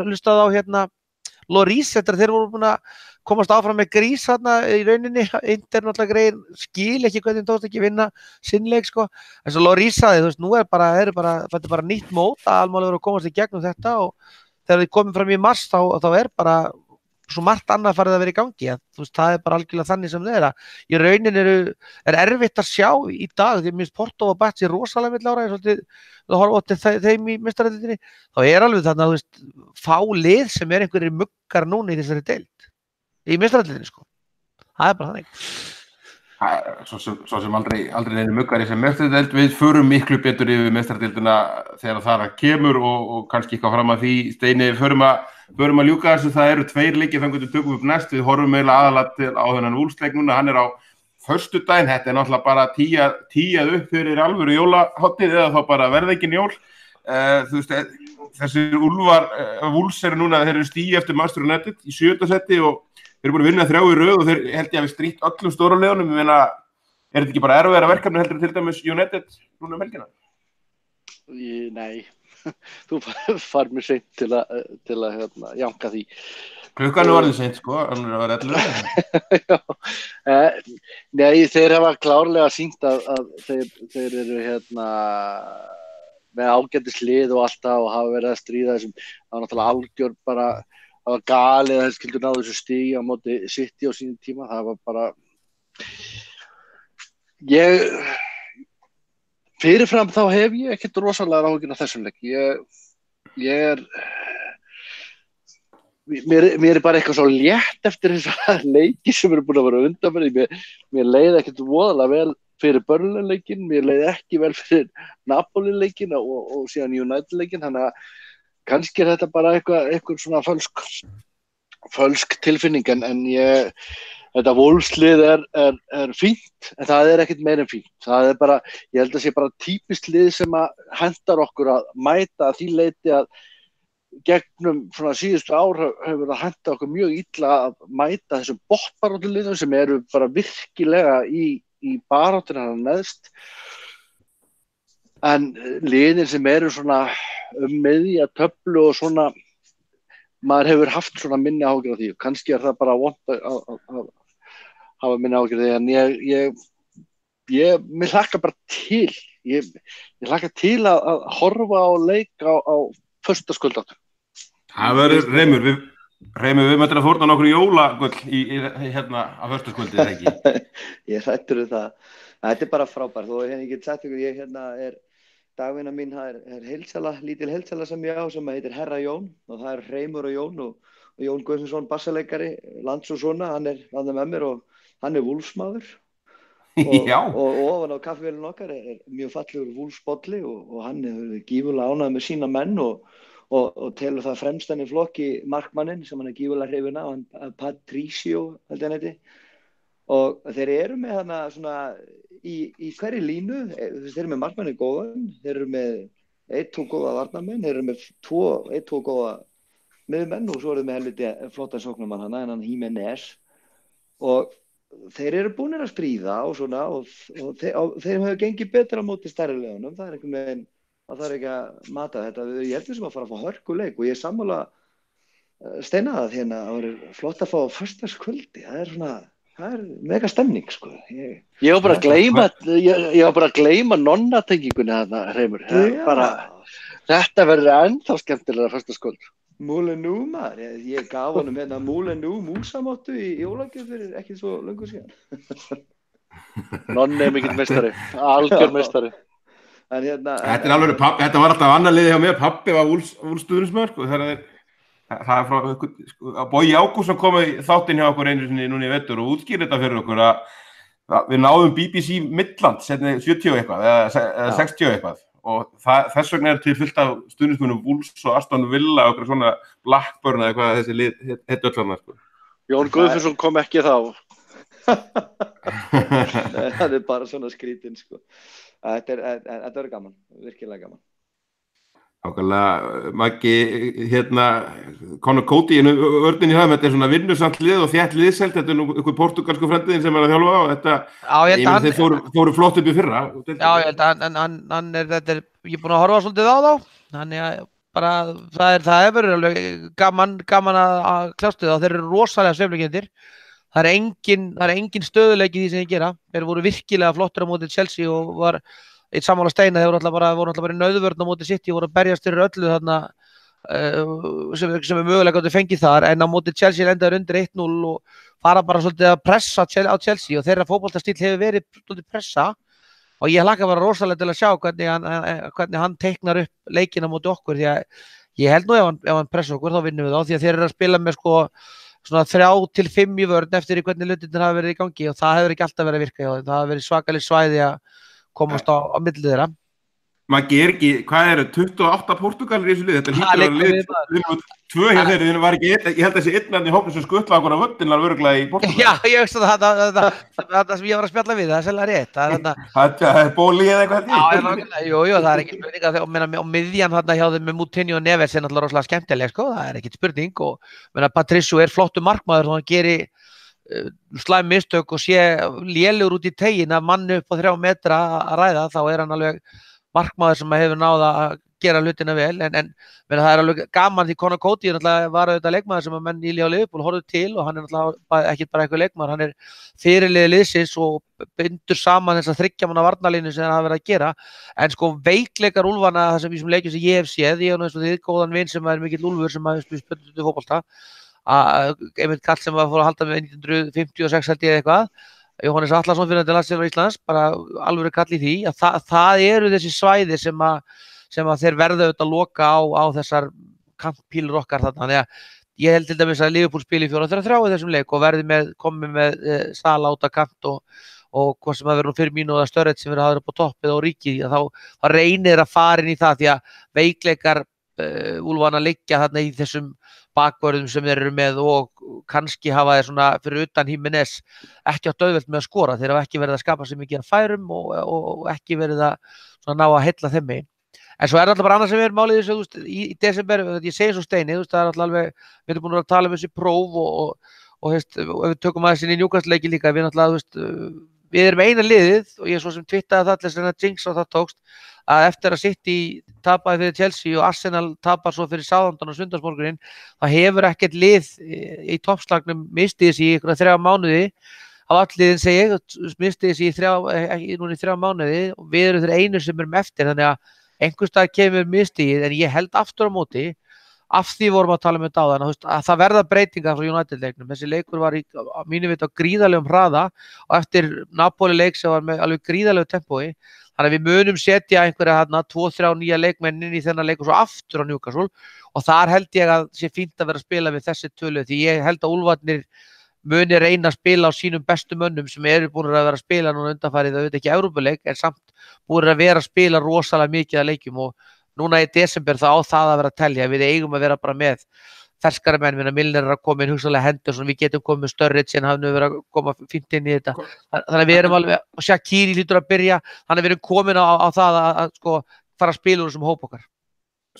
hlustaði á Lloris, þeir voru búin að komast áfram með grís þarna í rauninni, Inter náttúrulega greið, skil ekki hvernig tókst ekki vinna sinnleik, sko, en svo Lloris sagði, þú veist, nú þetta er bara nýtt mót að almálega verður að komast í gegnum þetta og þegar við komum fram í mars þá er bara svo margt annað farið að vera í gangi, þú veist, það er bara algjörlega þannig sem það í rauninni er erfitt að sjá í dag, því að minnst Porto og Batsi rosalega mitt lára, þú horfa til þeim í meistaradeildinni, þá er alveg þarna, þú veist, fá lið sem er einhverjir muggar núna í þessari deild, í meistaradeildinni, sko, það er bara þannig. Svo sem aldrei neina muggar í þessari meistaradeild, við förum miklu betur yfir meistaradeildina þegar það kemur og kannski eitthvað fram að því, Steini, förum að förum að ljúka þessu, það eru 2 leikir þannig að við tökum upp næst, við horfum eiginlega aðalega á þennan Wolves-leik núna, hann á föstudaginn, þetta náttúrulega bara tíjað upp fyrir alvöru jólaháttið eða þá bara verðeikin jól. Þú veist, þessir Wolves eru núna, þeir eru stíi eftir Manchester United í 7. seti og þeir eru búin að vinna 3 í röð og þeir held ég að við strýtt öllum stóra liðunum, ég meina, er þetta ekki bara erfiðara verkefni heldur til dæmis United núna helgina? Nei, þú far mér seint til að janka því. Klukkan orðin seint, sko, hann að vera 11. Já, nei, þeir hafa klárlega sýnt að þeir eru með ágætis lið og alltaf og hafa verið að stríða þessum, það var náttúrulega algjör bara, það var galið að þeir skildu ná þessu stigi á móti City á sínum tíma, það var bara, fyrirfram þá hef ég ekkert rosalega áhyggjur af þessum leik, mér bara eitthvað svo létt eftir þessar leiki sem eru búin að vera undanverði, mér leið ekkert voðalega vel fyrir Burnley-leikinn, mér leið ekki vel fyrir Napoli-leikinn og síðan United-leikinn, þannig að kannski er þetta bara eitthvað svona fölsk tilfinning, en þetta Wolves-lið er fínt, en það er ekkert meir en fínt. Það er bara, ég held að sé bara típist lið sem að hendar okkur að mæta að því leiti að gegnum svona síðustu ár hefur það hentað okkur mjög illa að mæta þessum botnbaráttuliðum sem eru bara virkilega í baráttunni neðst. En liðin sem eru svona miðja töflu og svona, maður hefur haft svona minni áhyggjur af því. Kannski er það bara vont að hafa minni áhyggjur af því, en mér hlakka bara til. Ég hlakka til að horfa á leik á föstudagskvöldáttum. Það verður Reimur, við möttum að fórna nokkur jólagull á föstudagskvöldið, eða ekki? Ég hrættur það. Þetta er bara frábært og ég get sagt ykkur, ég er dagvinna mín, það er heildsala, lítil heildsala sem ég á sem heitir Herra Jón og það er Reimur og Jón og Jón Guðmundsson bassaleikari, lands og svona, hann er með mér og hann er Wolfsmaður og ofan á kaffivélinu okkar er mjög fallegur Wolfsbolli og hann hefur gífurlega ánægð með sína menn og telur það fremstan í flokki markmanninn sem hann er gífurlega hrifinn af, Patricio held ég hann heiti. Og þeir eru með hana svona í hverju línu, þeir eru með markmanninn góðan, þeir eru með 1-2 góða varnarmenn, þeir eru með 1-2 góða miðmenn og svo eru þeir með helviti flottan sóknarmann hana, en hann Jimenez og þeir eru búinir að stríða og svona og þeir hefur gengið betur á móti stærri liðunum, það er einhvern veginn að það er ekki að mata þetta, ég held þessum að fara að fá hörkuleik og ég er sammála Steina það hérna, það verður flott að fá á föstudagskvöldi, það er mega stemning sko. Ég var bara að gleyma nonnatengingunni þarna, Reimur. Þetta verður ennþá skemmtilega föstudagskvöld. Múlenú maður, ég gaf honum hérna Múlenú músamáttu í jólagjöf fyrir ekki svo löngu síðan. Nonni er mikill meistari, algjör meistari. En hérna, þetta var alltaf annar liði hjá mér, pabbi var Wolfsstuðningsmaður sko, það er frá Bogi Ágústsson kom í þáttinn hjá okkur einu sinni núna í vetur og útskýrði þetta fyrir okkur að við náðum BBC Midland 70 eitthvað eða 60 eitthvað og þess vegna er til fullt af stuðningsmönnum Wolves og Aston Villa og okkur svona Blackburn eða eitthvað þessi lið heitt öll þarna sko. Jón Guðmundsson kom ekki þá. Það er bara svona skrítinn sko. Þetta er gaman, virkilega gaman. Ákveðlega, Maggi, Conor Cody, vörðin í það, þetta er svona vinnusamt lið og þétt liðselt, þetta er nú einhver portugalsku frendiðin sem er að þjálfa á, þeir fóru flott upp í fyrra. Já, ég held að ég er búin að horfa svolítið á þá, þannig bara, það hefur alveg gaman að kljástu þá, þeir eru rosalega sveifleikenndir, það er engin stöðuleiki í því sem þeir gera, þeir voru virkilega flottir á móti Chelsea og var eitt sammála Steina, þeir voru alltaf bara í nauðvörn á móti City og voru að berjast fyrir öllu þarna sem mögulega gátu fengið þar, en á móti Chelsea endaður undir 1-0 og fara bara svolítið að pressa á Chelsea og þeirra fótboltastíll hefur verið svolítið pressa og ég hlakka bara rosalega til að sjá hvernig hann teiknar upp leikina móti okkur, því að ég held nú ef hann pressa okkur þá vinnum við þá, því að þeir eru að spila með sko svona 3-5 í vörn eftir hvernig hlutirnir hafa verið í gangi og það hefur ekki alltaf verið að virka hjá þeim, það hafa verið svakaleg svæði að komast á milli þeirra. Maggi ekki, hvað eru, 28 Portúgalir í þessu lið, þetta hlýtur að vera lið 2 hjá þeir, það var ekki einn, ég held að þessi einnandi hópur sem skuttla okkur á völdinlar vöruglega í Portúgal. Já, ég veist það sem ég var að spjalla við, það er sérlega rétt. Það er bóli eða eitthvað því? Jú, það er ekki spurning að og miðjan þarna hjá þeim með Moutinho og Neves er náttúrulega rosalega skemmtileg, sko, það er ekkit spurning og Patricio er flottur markmaður og hann gerir slæm mistök og sé lélegur út í tegin af manni upp á 3 metra að ræða, þá er hann alveg markmaður sem hefur náð að gera hlutina vel, en það er alveg gaman því Conor Coady var auðvitað leikmaður sem að menn í Liverpool horfðu til og hann er náttúrulega ekki bara eitthvað leikmaður, hann er fyrirliði liðsins og bindur saman þess að 3 manna varnarlínu sem hann hafa verið að gera, en sko veikleikar úlfana þessum leikjum sem ég hef séð, ég er þið góðan vin sem er mikill úlfur sem hafi spilað fótbolta, einmitt kall sem var fór að halda með 1956 held ég eitthvað, Jóhannes Atlason fyrir landslið Íslands, bara alveg kall í því að það eru þessi svæði sem að þeir verða auðvitað að loka á þessar kantpílur okkar þarna, þannig að ég held til dæmis að Liverpool spili 4-3-3 í þessum leik og komið með Sala út að kant og hvað sem að vera Firmino eða Sturridge sem verður að hafa upp á toppið og ríkið, þá reynir að fara inn í það því að veikleikar úlfana liggja þarna í þessum bakvörðum sem þeir eru með og kannski hafa þeir svona fyrir utan Jimenez ekki átt auðvelt með að skora, þeir hafa ekki verið að skapa sér mikið af færum og ekki verið að svona ná að heilla þeim megin. En svo er alltaf bara annað sem er málið þessu, í desember, ég segi svo Steini, það er alltaf alveg, við erum búin að tala um þessi próf og við tökum aðeins inn í Newcastle-leiki líka, við náttúrulega, við erum eina liðið og ég svo sem twittaði það til að jinx og það tókst, að eftir að City tapaði fyrir Chelsea og Arsenal tapar svo fyrir Southampton á sunnudagsmorguninn, það hefur ekkert lið í toppslagnum mistið sig í ykkur 3 mánuði, af alliðin segi ég, mistið sig í 3 mánuði og við erum þeir einu sem erum eftir, þannig að einhvers staðar kemur mistigið, en ég held aftur á móti, af því vorum að tala um þetta áðan, að það verða breytingar frá United-leiknum. Þessi leikur var á mínu viti á gríðarlegum hraða og eftir Napoli-leik sem var með alveg gríðarlegu tempói, þannig að við munum setja einhverja 2-3 nýja leikmenn inn í þennan leik og svo aftur á Newcastle og þar held ég að sé fínt að vera að spila við þessi tölu því ég held að úlfarnir muni reyna að spila á sínum bestu mönnum sem eru búin að vera að spila núna undanfarið, það veit ekki Evrópuleik, en samt búin að vera að spila rosalega mikið að leikjum og núna í desember þá á það að vera að telja, við eigum að vera bara með ferskara menn, Milner er að koma inn hugsanlega Henderson, við getum komið Sturridge en hann hefur verið að koma fínt inn í þetta, þannig að við erum alveg, Shaqiri hlýtur að byrja, þannig að við erum komin á það að sko fara að spila úr þessum hóp okkar.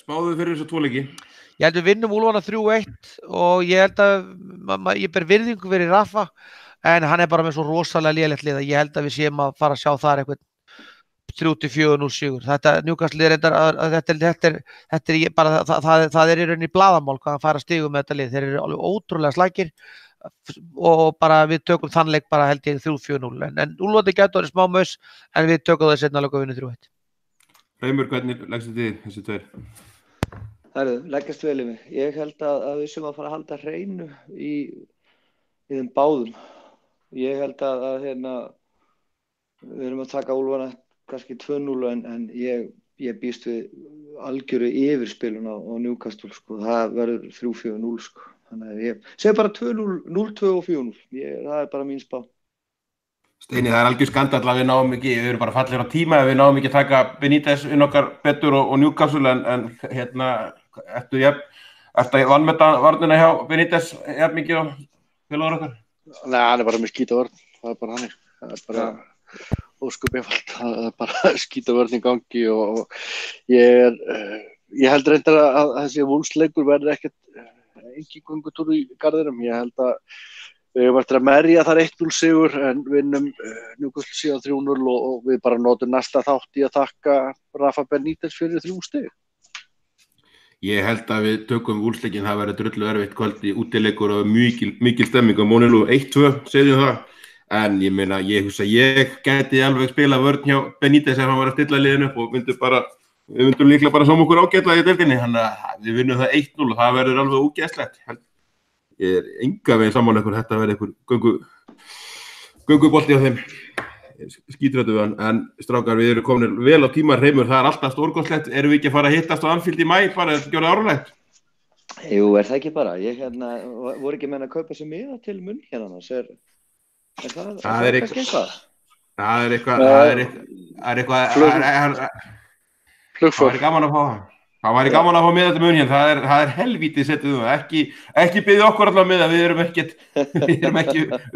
Spáðu fyrir þessu 2 leiki? Ég held við vinnum úlfana 3-1 og ég held að ég ber virðingu fyrir Rafa en hann er bara með svo rosalega lélegt lið að ég held að við séum að fara að sjá þar eitthvað 3-4-0 sigur. Þetta Newcastle er þetta er bara það er í rauninni blaðamál hvað hann fara að stigu með þetta lið. Þeir eru alveg ótrúlega slækir og bara við tökum þann leik bara held ég 3-4-0 en úlfandi gætu orðið smá maus en við tökum það seinna leik og vinnum 3-1. Reimur, hvernig leggst þið þessi 2? Leggast vel í mig. Ég held að við séum að fara að halda hreinu í þeim báðum. Ég held að við erum að taka úlfana kannski 2-0 en ég býst við algjöru yfirspilun á Newcastle sko. Það verður 3-4-0 sko. Þannig að ég segi bara 2-0, 0-2 og 4-0. Það er bara mín spá. Steini, það er algjör skandall að við náum ekki, við erum bara fallir á tíma ef við náum ekki að taka Benítez inn okkar betur og Newcastle en ertu að vanmeta varnina hjá Benítez mikið og félagar okkar? Nei, hann er bara með skítavörn, það er bara hannig, það er bara ósköp einfalt, það er bara skítavörn í gangi og ég held reyndar að þessi Wolves-leikur verður engin göngutúr í garðinum, ég held að við höfum eftir að merja þar 1-0 sigur en vinnum Newcastle síðan 3-0 og við bara notum næsta þátt í að þakka Rafa Benítez fyrir 3 stig. Ég held að við tökum Wolves-leikinn, það verður drullu erfitt kvöld í útileikur og mikil stemming á Mónilu 1-2, segjum það. En ég meina, ég hugsa ég gæti alveg spila vörn hjá Benítez ef hann var að stilla liðinu upp og við myndum líklega bara sama okkur ágætlega í deildinni, þannig að við vinnum það 1-0 og það verður alveg ógeðslegt. Ég enga veginn sammála ykkur, þetta verður einhver göngubolti á þeim skítrættu við hann, en strákar við erum komin vel á tíma. Reimur, það er alltaf stórkostlegt, erum við ekki að fara að hittast á Anfield í maí, bara að gera áralegt? Jú, er það ekki bara, voru ekki menn að kaupa sér miða til munn hérna, það er kannski eitthvað? Það er eitthvað Flugför. væri gaman að fá það. Það væri gaman að fá með þetta mun hérna, það er helvítið setið ekki byggði okkur allavega með það, við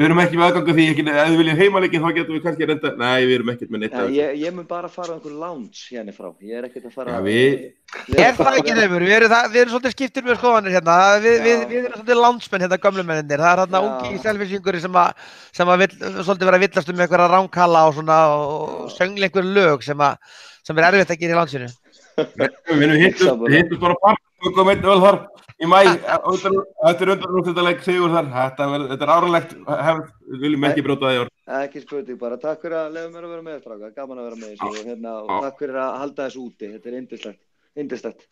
erum ekki með aðgangu því, ef við viljum heimaleikinn þá getum við kannski reynda, nei við erum ekkert með neitt af þessu. Ég mun bara fara á einhver lounge hérna frá, ég er ekkert að fara það ekki nefnur, við erum svolítið skiptir með skoðanir hérna, við erum svolítið landsmenn hérna gömlumennir, það er hérna ungi selfisinguri sem að vill svolítið vera að villast einhverja ránkalla og svona og söngla einhver lög sem er erfitt að gera í landsinu. Við hittum bara park einn öll þar í mæ, þetta er undanúrslitaleik sigur þar, þetta er áralegt við viljum ekki brjóta það í ár. Ekki spurning bara, takk fyrir að leyfa mér að vera með strákar, gaman að vera með þessu og takk fyrir að halda þessu úti, þetta er yndislegt.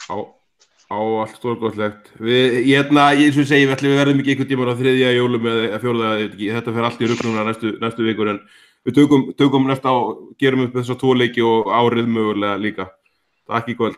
Á allt stórgóðslegt. Eins og ég segi, við verðum ekki einhvern tímann á 3. jólum eða 4. Þetta fer allt í rugluna næstu vikur en við tökum næsta og gerum upp þessa 2 leiki og árið mögulega líka. Takk í kvöld.